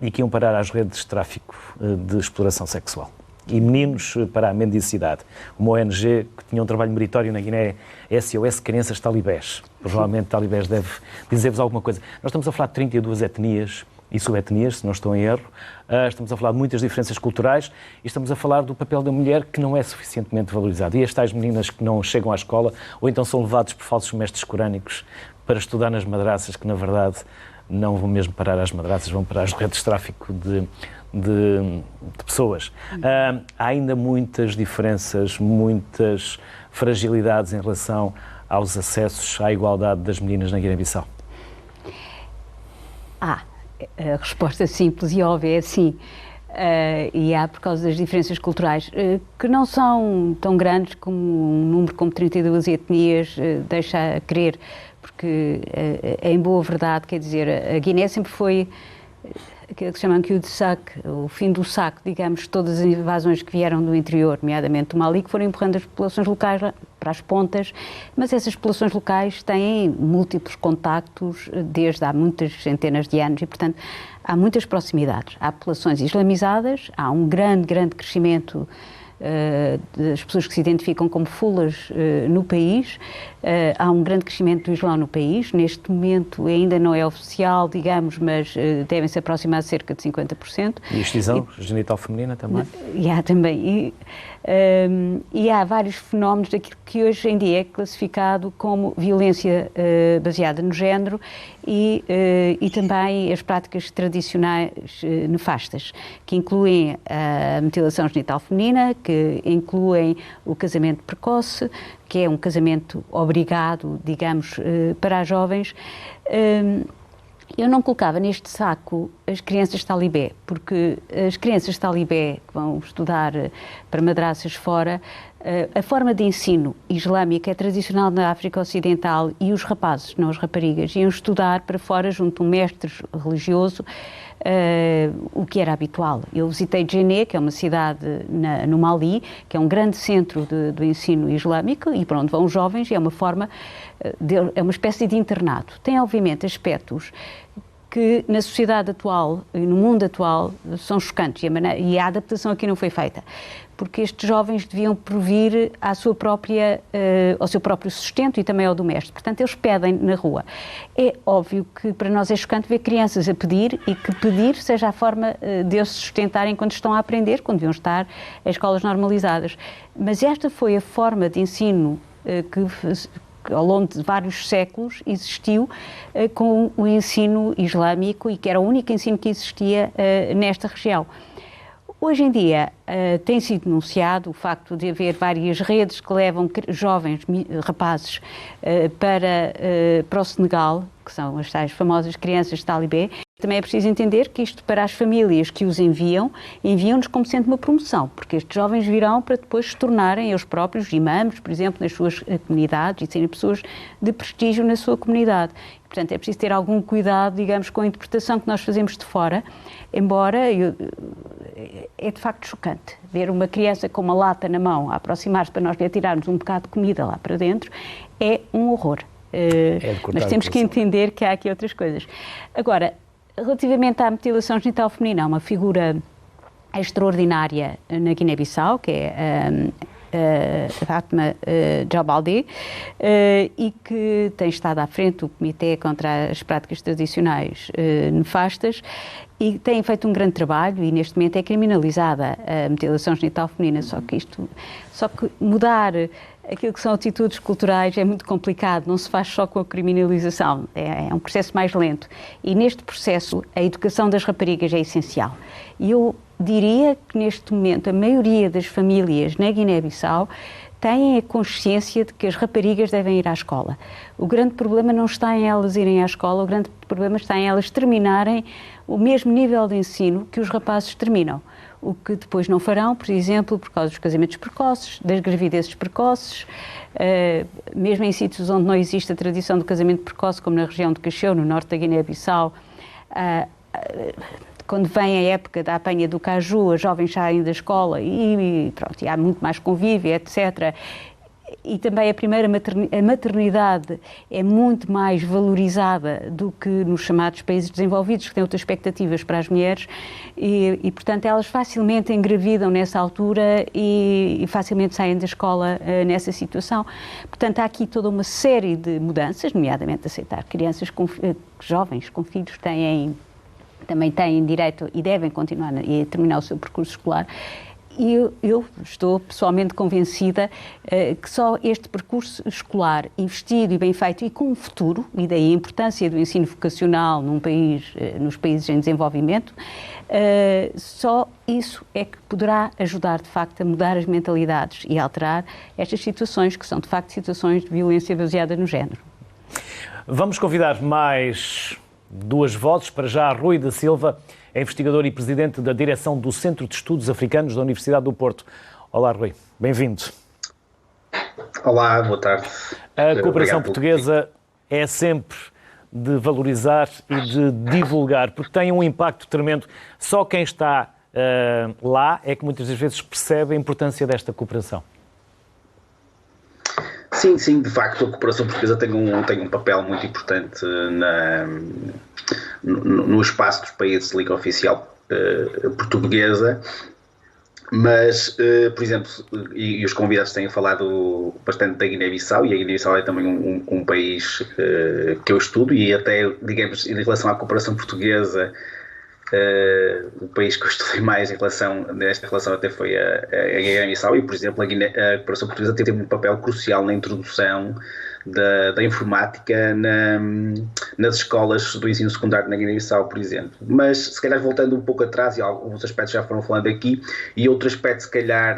e que iam parar às redes de tráfico de exploração sexual. E meninos para a mendicidade. Uma ONG que tinha um trabalho meritório na Guiné, SOS Crianças Talibés. Provavelmente Talibés deve dizer-vos alguma coisa. Nós estamos a falar de 32 etnias e subetnias, se não estou em erro. Estamos a falar de muitas diferenças culturais e estamos a falar do papel da mulher que não é suficientemente valorizado. E as tais meninas que não chegam à escola ou então são levados por falsos mestres corânicos para estudar nas madraças, que na verdade não vão mesmo parar às madraças, vão para as redes de tráfico de pessoas. Há ainda muitas diferenças, muitas fragilidades em relação aos acessos à igualdade das meninas na Guiné-Bissau. A resposta simples e óbvia é sim. E há por causa das diferenças culturais, que não são tão grandes como um número como 32 etnias deixa a crer, porque em boa verdade, quer dizer, a Guiné sempre foi aquilo que se chama cul-de-sac, o fim do saco, digamos, todas as invasões que vieram do interior, nomeadamente do Mali, que foram empurrando as populações locais para as pontas, mas essas populações locais têm múltiplos contactos desde há muitas centenas de anos e, portanto, há muitas proximidades. Há populações islamizadas, há um grande crescimento das pessoas que se identificam como fulas no país, há um grande crescimento do Islão no país, neste momento ainda não é oficial, digamos, mas devem se aproximar de cerca de 50%. E a excisão genital feminina também? E há também. E há vários fenómenos daquilo que hoje em dia é classificado como violência baseada no género e também as práticas tradicionais nefastas, que incluem a mutilação genital feminina, que incluem o casamento precoce, que é um casamento obrigado, digamos, para as jovens. Eu não colocava neste saco as crianças talibé, porque as crianças talibé que vão estudar para madraças fora A forma de ensino islâmica é tradicional na África Ocidental e os rapazes, não as raparigas, iam estudar para fora junto a um mestre religioso, o que era habitual. Eu visitei Djenné, que é uma cidade no Mali, que é um grande centro do ensino islâmico e para onde vão os jovens, e é uma forma, é uma espécie de internato. Tem, obviamente, aspectos que na sociedade atual e no mundo atual são chocantes e a adaptação aqui não foi feita, porque estes jovens deviam provir ao seu próprio sustento e também ao do mestre. Portanto, eles pedem na rua. É óbvio que para nós é chocante ver crianças a pedir e que pedir seja a forma de eles se sustentarem quando estão a aprender, quando deviam estar em escolas normalizadas. Mas esta foi a forma de ensino que ao longo de vários séculos existiu com o ensino islâmico e que era o único ensino que existia nesta região. Hoje em dia tem sido denunciado o facto de haver várias redes que levam jovens rapazes para o Senegal, que são as tais famosas crianças talibé. Também é preciso entender que isto, para as famílias que os enviam-nos como sendo uma promoção, porque estes jovens virão para depois se tornarem eles próprios imãs, por exemplo, nas suas comunidades e serem pessoas de prestígio na sua comunidade. Portanto, é preciso ter algum cuidado, digamos, com a interpretação que nós fazemos de fora, embora é de facto chocante ver uma criança com uma lata na mão a aproximar-se para nós lhe atirarmos um bocado de comida lá para dentro, é um horror. Mas temos que entender que há aqui outras coisas. Agora, relativamente à mutilação genital feminina, há uma figura extraordinária na Guiné-Bissau, que é Fatma Djabaldé, e que tem estado à frente do Comitê contra as Práticas Tradicionais Nefastas e tem feito um grande trabalho e neste momento é criminalizada a mutilação genital feminina, só que mudar aquilo que são atitudes culturais é muito complicado, não se faz só com a criminalização, é um processo mais lento. E neste processo a educação das raparigas é essencial. E eu diria que neste momento a maioria das famílias na Guiné-Bissau têm a consciência de que as raparigas devem ir à escola. O grande problema não está em elas irem à escola, o grande problema está em elas terminarem o mesmo nível de ensino que os rapazes terminam. O que depois não farão, por exemplo, por causa dos casamentos precoces, das gravidezes precoces, mesmo em sítios onde não existe a tradição do casamento precoce, como na região de Cacheu, no norte da Guiné-Bissau, quando vem a época da apanha do caju, as jovens saem da escola e há muito mais convívio, etc. E também a maternidade é muito mais valorizada do que nos chamados países desenvolvidos, que têm outras expectativas para as mulheres e portanto, elas facilmente engravidam nessa altura e facilmente saem da escola nessa situação. Portanto, há aqui toda uma série de mudanças, nomeadamente aceitar crianças, jovens com filhos também têm direito e devem continuar a terminar o seu percurso escolar. E eu estou pessoalmente convencida que só este percurso escolar investido e bem feito e com um futuro, e daí a importância do ensino vocacional nos países em desenvolvimento, só isso é que poderá ajudar de facto a mudar as mentalidades e a alterar estas situações que são de facto situações de violência baseada no género. Vamos convidar mais duas vozes, para já Rui da Silva, é investigador e presidente da direção do Centro de Estudos Africanos da Universidade do Porto. Olá, Rui. Bem-vindo. Olá, boa tarde. A cooperação portuguesa é sempre de valorizar e de divulgar, porque tem um impacto tremendo. Só quem está lá é que muitas das vezes percebe a importância desta cooperação. Sim, de facto a cooperação portuguesa tem um papel muito importante no espaço dos países de língua oficial portuguesa, mas, por exemplo, e os convidados têm falado bastante da Guiné-Bissau, e a Guiné-Bissau é também um país que eu estudo, e até, digamos, em relação à cooperação portuguesa, o país que eu estudei mais nesta relação até foi a Guiné-Bissau, e, por exemplo, a cooperação portuguesa teve um papel crucial na introdução da informática nas escolas do ensino secundário na Guiné-Bissau, por exemplo. Mas, se calhar, voltando um pouco atrás, e alguns aspectos já foram falando aqui, e outro aspecto, se calhar,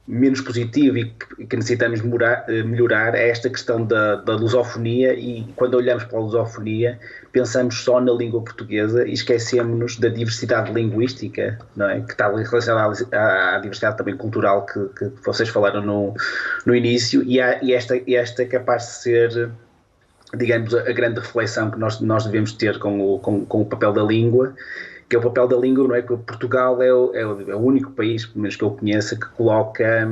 menos positivo e que necessitamos melhorar é esta questão da lusofonia, e quando olhamos para a lusofonia pensamos só na língua portuguesa e esquecemos-nos da diversidade linguística, não é? Que está relacionada à diversidade também cultural que vocês falaram no início, e esta é capaz de ser, digamos, a grande reflexão que nós devemos ter com o papel da língua, que é o papel da língua, não é? Que Portugal é o único país, pelo menos que eu conheça, que coloca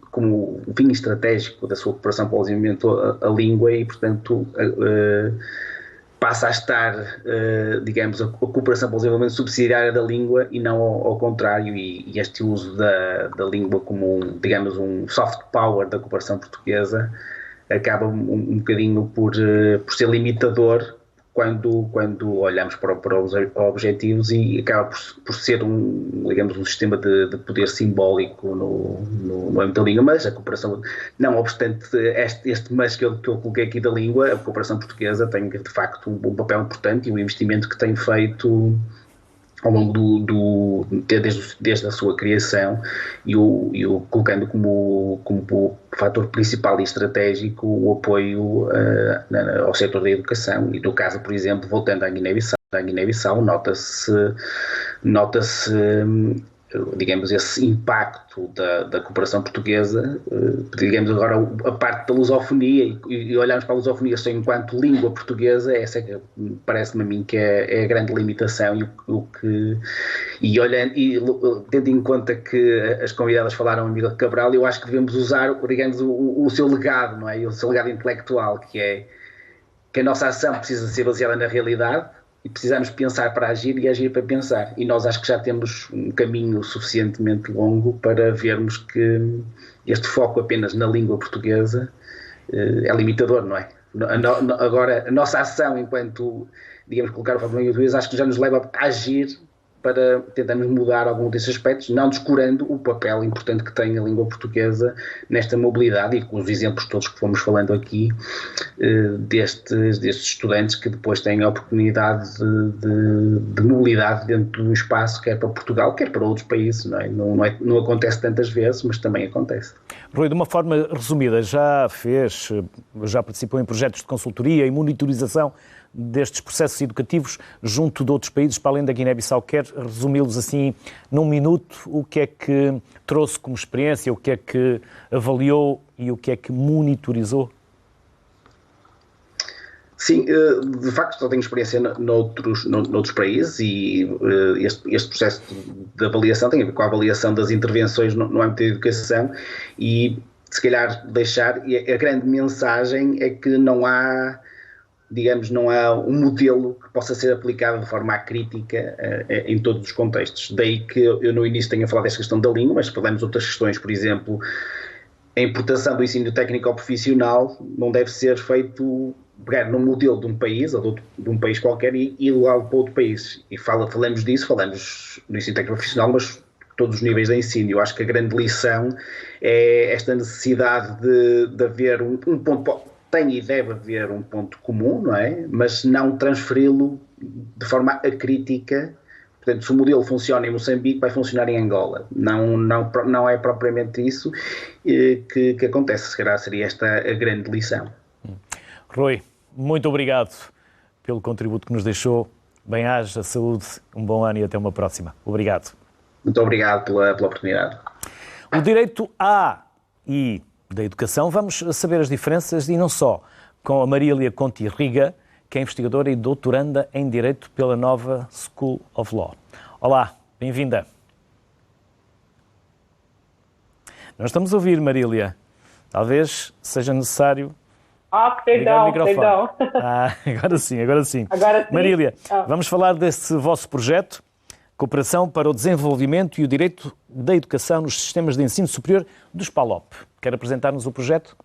como o fim estratégico da sua cooperação para o desenvolvimento a língua, e, portanto, passa a estar, digamos, a cooperação para o desenvolvimento subsidiária da língua e não ao contrário, e este uso da língua como, digamos, um soft power da cooperação portuguesa acaba um bocadinho por ser limitador quando olhamos para os objetivos, e acaba por ser digamos, um sistema de poder simbólico no âmbito da língua. Mas a cooperação, não obstante este mas que eu coloquei aqui da língua, a cooperação portuguesa tem de facto um papel importante, e o investimento que tem feito ao longo desde a sua criação, e o colocando como fator principal e estratégico o apoio ao setor da educação. E no caso, por exemplo, voltando à Guiné-Bissau, nota-se, digamos, esse impacto da cooperação portuguesa, digamos agora a parte da lusofonia, e olharmos para a lusofonia só enquanto língua portuguesa, essa é que parece-me a mim que é a grande limitação, e tendo em conta que as convidadas falaram em Miguel Cabral, eu acho que devemos usar, digamos, o seu legado, não é? O seu legado intelectual, que é que a nossa ação precisa ser baseada na realidade, e precisamos pensar para agir e agir para pensar. E nós acho que já temos um caminho suficientemente longo para vermos que este foco apenas na língua portuguesa é limitador, não é? Agora, a nossa ação enquanto, digamos, colocar o foco na língua portuguesa, acho que já nos leva a agir para tentarmos mudar algum desses aspectos, não descurando o papel importante que tem a língua portuguesa nesta mobilidade, e com os exemplos todos que fomos falando aqui, destes estudantes que depois têm a oportunidade de mobilidade dentro do espaço, quer para Portugal, quer para outros países, não é? Não acontece tantas vezes, mas também acontece. Rui, de uma forma resumida, já participou em projetos de consultoria e monitorização destes processos educativos junto de outros países, para além da Guiné-Bissau. Quer resumi-los assim num minuto? O que é que trouxe como experiência, o que é que avaliou e o que é que monitorizou? Sim, de facto só tenho experiência noutros países, e este processo de avaliação tem a ver com a avaliação das intervenções no âmbito da educação, e se calhar a grande mensagem é que não há um modelo que possa ser aplicado de forma crítica em todos os contextos. Daí que eu no início tenho a falar desta questão da língua, mas falamos de outras questões, por exemplo, a importação do ensino técnico ao profissional não deve ser feito pegar num modelo de um país, ou de um país qualquer, e levá-lo para outro país. E falamos do ensino técnico profissional, mas todos os níveis de ensino. Eu acho que a grande lição é esta necessidade de haver um ponto, tem e deve haver um ponto comum, não é? Mas não transferi-lo de forma acrítica. Portanto, se o modelo funciona em Moçambique, vai funcionar em Angola. Não é propriamente isso que acontece. Se calhar seria esta a grande lição. Rui, muito obrigado pelo contributo que nos deixou. Bem-aja, saúde, um bom ano e até uma próxima. Obrigado. Muito obrigado pela oportunidade. O direito à e da educação, vamos saber as diferenças, e não só, com a Marília Conti Riga, que é investigadora e doutoranda em Direito pela Nova School of Law. Olá, bem-vinda. Nós estamos a ouvir, Marília. Talvez seja necessário perdão. Agora sim. Marília, vamos falar desse vosso projeto, Cooperação para o Desenvolvimento e o Direito da Educação nos Sistemas de Ensino Superior dos PALOP. Quer apresentar-nos o projeto?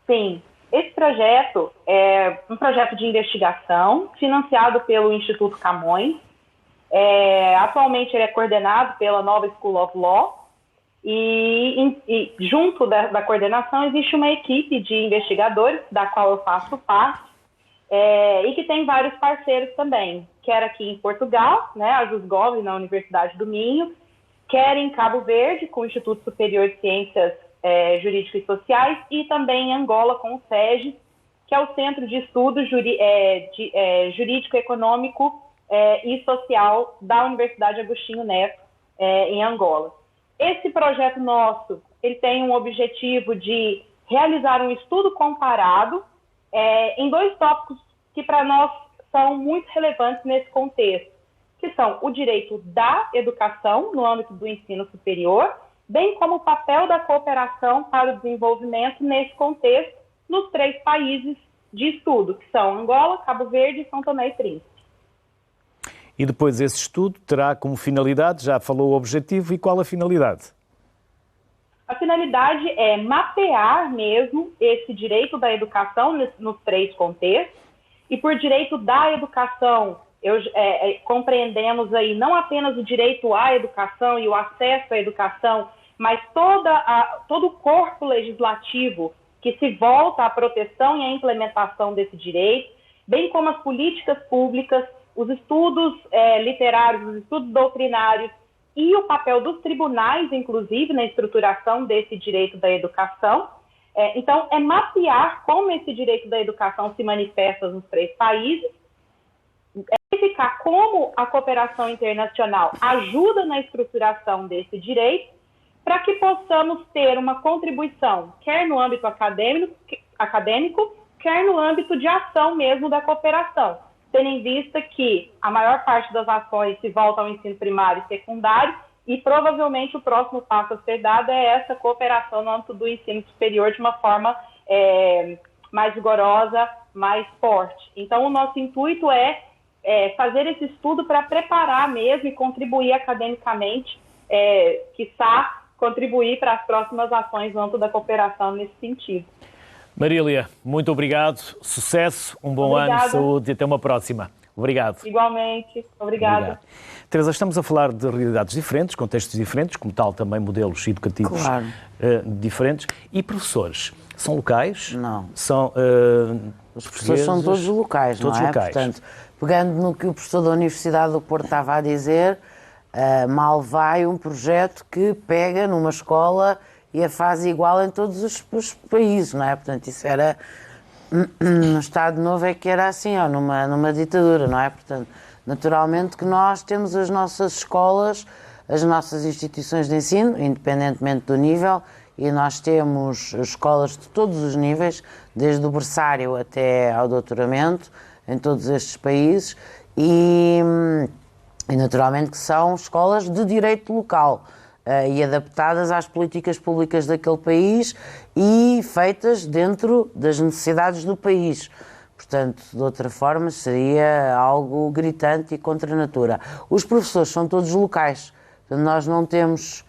Sim. Esse projeto é um projeto de investigação financiado pelo Instituto Camões. Atualmente ele é coordenado pela Nova School of Law, e junto da coordenação existe uma equipe de investigadores, da qual eu faço parte, e que tem vários parceiros também, quer aqui em Portugal, né, a JUSGOV, na Universidade do Minho, quer em Cabo Verde, com o Instituto Superior de Ciências Jurídicas e Sociais, e também em Angola, com o SEGES, que é o Centro de Estudo Jurídico, Econômico e Social da Universidade Agostinho Neto, em Angola. Esse projeto nosso, ele tem um objetivo de realizar um estudo comparado em 2 tópicos que para nós são muito relevantes nesse contexto, que são o direito da educação no âmbito do ensino superior, bem como o papel da cooperação para o desenvolvimento nesse contexto nos 3 países de estudo, que são Angola, Cabo Verde e São Tomé e Príncipe. E depois esse estudo terá como finalidade, já falou o objetivo, e qual a finalidade? A finalidade é mapear mesmo esse direito da educação nos 3 contextos, e por direito da educação, compreendemos aí não apenas o direito à educação e o acesso à educação, mas todo o corpo legislativo que se volta à proteção e à implementação desse direito, bem como as políticas públicas, os estudos literários, os estudos doutrinários e o papel dos tribunais, inclusive, na estruturação desse direito da educação. Então, é mapear como esse direito da educação se manifesta nos 3 países, verificar como a cooperação internacional ajuda na estruturação desse direito, para que possamos ter uma contribuição, quer no âmbito acadêmico, quer no âmbito de ação mesmo da cooperação, tendo em vista que a maior parte das ações se volta ao ensino primário e secundário, e provavelmente o próximo passo a ser dado é essa cooperação no âmbito do ensino superior de uma forma mais rigorosa, mais forte. Então, o nosso intuito é fazer esse estudo para preparar mesmo e contribuir academicamente, quiçá contribuir para as próximas ações no âmbito da cooperação nesse sentido. Marília, muito obrigado, sucesso, um bom ano, saúde e até uma próxima. Obrigado. Igualmente, obrigada. Teresa, estamos a falar de realidades diferentes, contextos diferentes, como tal também modelos educativos diferentes. E professores, são locais? Não. São os professores são todos locais, todos não é? Locais. Portanto, pegando no que o professor da Universidade do Porto estava a dizer, mal vai um projeto que pega numa escola e a faz igual em todos os países, não é? Portanto, isso era... No Estado Novo é que era assim, ou numa ditadura, não é? Portanto, naturalmente que nós temos as nossas escolas, as nossas instituições de ensino, independentemente do nível, e nós temos escolas de todos os níveis, desde o berçário até ao doutoramento, em todos estes países, e naturalmente que são escolas de direito local, e adaptadas às políticas públicas daquele país e feitas dentro das necessidades do país. Portanto, de outra forma, seria algo gritante e contra a natura. Os professores são todos locais. Portanto, nós não temos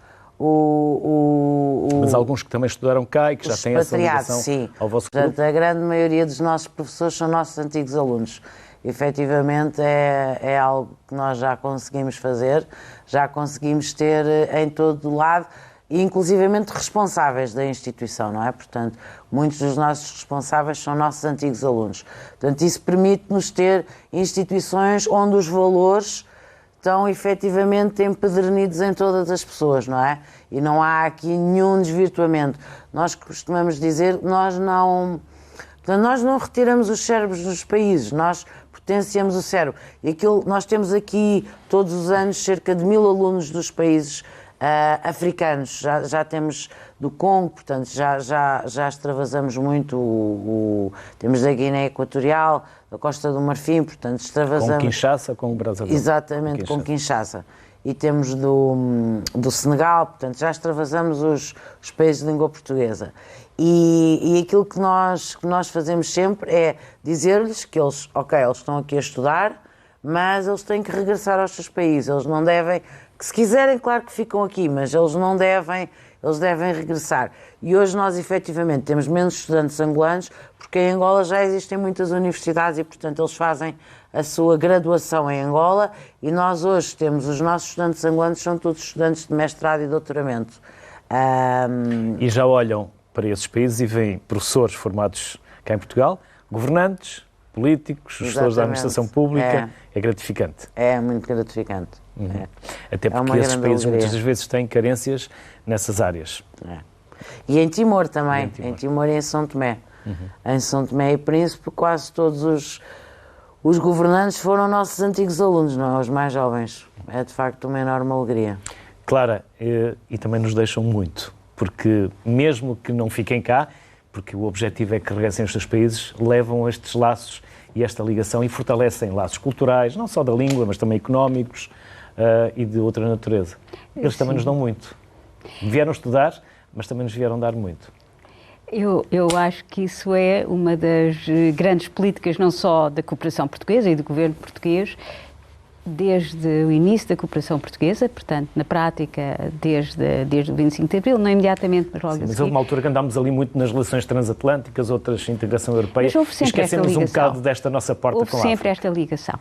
Mas alguns que também estudaram cá e que já têm essa ligação ao vosso grupo? Portanto, a grande maioria dos nossos professores são nossos antigos alunos. Efetivamente é algo que nós já conseguimos fazer, já conseguimos ter em todo lado, e inclusivamente responsáveis da instituição, não é? Portanto, muitos dos nossos responsáveis são nossos antigos alunos. Portanto, isso permite-nos ter instituições onde os valores estão efetivamente empedernidos em todas as pessoas, não é? E não há aqui nenhum desvirtuamento. Nós costumamos dizer que nós não retiramos os cérebros dos países, nós potenciamos o cérebro. E nós temos aqui, todos os anos, cerca de 1000 alunos dos países africanos. Já temos do Congo, portanto, já extravasamos muito. Temos da Guiné Equatorial, da Costa do Marfim, portanto, extravasamos... Com Kinshasa, com o Brasil. Exatamente, com Kinshasa. E temos do Senegal, portanto, já extravasamos os países de língua portuguesa. E aquilo que nós fazemos sempre é dizer-lhes que eles estão aqui a estudar, mas eles têm que regressar aos seus países. Eles não devem, que se quiserem, claro que ficam aqui, mas eles não devem, eles devem regressar. E hoje nós, efetivamente, temos menos estudantes angolanos, porque em Angola já existem muitas universidades e, portanto, eles fazem a sua graduação em Angola, e nós hoje temos os nossos estudantes angolanos, são todos estudantes de mestrado e doutoramento. E já olham para esses países e veem professores formados cá em Portugal, governantes, políticos, gestores da administração pública. É gratificante. É muito gratificante. Até porque esses países muitas vezes têm carências nessas áreas. E em Timor também, em Timor e em São Tomé. Em São Tomé e Príncipe, quase todos os governantes foram nossos antigos alunos, não é? Os mais jovens. É de facto uma enorme alegria. Clara, e também nos deixam muito, porque mesmo que não fiquem cá, porque o objetivo é que regressem aos seus países, levam estes laços e esta ligação e fortalecem laços culturais, não só da língua, mas também económicos e de outra natureza. Eles também nos dão muito. Vieram estudar, mas também nos vieram dar muito. Eu acho que isso é uma das grandes políticas, não só da cooperação portuguesa e do governo português, desde o início da cooperação portuguesa, portanto, na prática, desde o 25 de Abril, não imediatamente, mas logo a seguir. Mas houve uma altura que andámos ali muito nas relações transatlânticas, outras integração europeia, e esquecemos um bocado desta nossa porta com a África. Houve sempre esta ligação.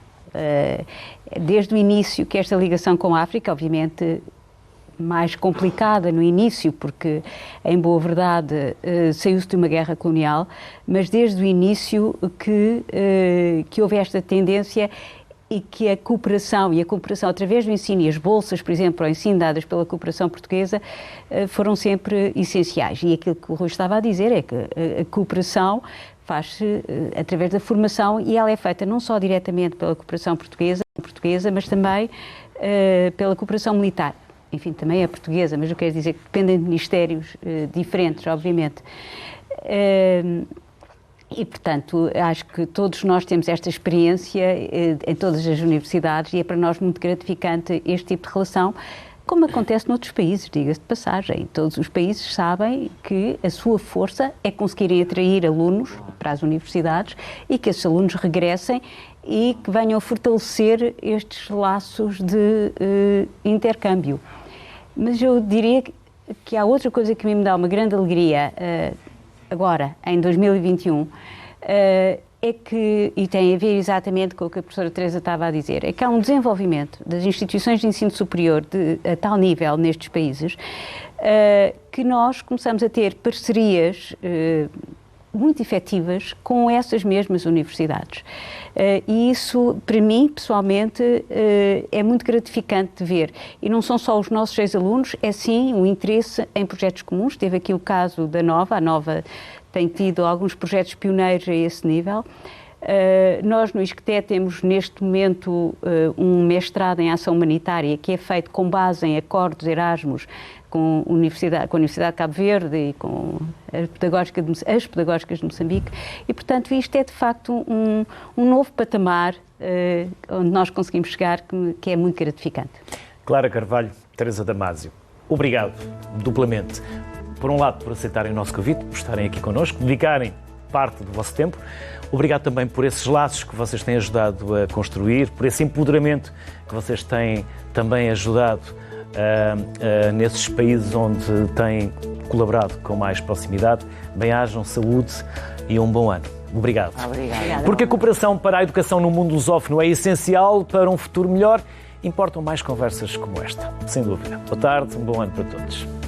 Desde o início que esta ligação com a África, obviamente, mais complicada no início, porque, em boa verdade, saiu-se de uma guerra colonial, mas desde o início que houve esta tendência e que a cooperação através do ensino e as bolsas, por exemplo, ao ensino dadas pela cooperação portuguesa, foram sempre essenciais. E aquilo que o Rui estava a dizer é que a cooperação faz-se através da formação e ela é feita não só diretamente pela cooperação portuguesa, mas também pela cooperação militar. Enfim, também é portuguesa, mas eu quero dizer que dependem de ministérios diferentes, obviamente. E, portanto, acho que todos nós temos esta experiência em todas as universidades e é para nós muito gratificante este tipo de relação, como acontece noutros países, diga-se de passagem. Todos os países sabem que a sua força é conseguirem atrair alunos para as universidades e que esses alunos regressem e que venham a fortalecer estes laços de intercâmbio. Mas eu diria que há outra coisa que me dá uma grande alegria agora, em 2021, é que, e tem a ver exatamente com o que a professora Teresa estava a dizer, é que há um desenvolvimento das instituições de ensino superior a tal nível nestes países que nós começamos a ter parcerias muito efetivas com essas mesmas universidades. E isso, para mim, pessoalmente, é muito gratificante de ver. E não são só os nossos ex-alunos, é sim o interesse em projetos comuns. Teve aqui o caso da Nova. A Nova tem tido alguns projetos pioneiros a esse nível. Nós, no ISCTE, temos neste momento um mestrado em ação humanitária que é feito com base em acordos Erasmus com a Universidade de Cabo Verde e com as pedagógicas de Moçambique e, portanto, isto é de facto um novo patamar onde nós conseguimos chegar que é muito gratificante. Clara Carvalho, Teresa Damásio, obrigado duplamente. Por um lado, por aceitarem o nosso convite, por estarem aqui connosco, dedicarem parte do vosso tempo. Obrigado também por esses laços que vocês têm ajudado a construir, por esse empoderamento que vocês têm também ajudado nesses países onde têm colaborado com mais proximidade. Bem-ajam, saúde e um bom ano. Obrigado. Obrigada. Porque a cooperação para a educação no mundo lusófono é essencial para um futuro melhor, importam mais conversas como esta, sem dúvida. Boa tarde, um bom ano para todos.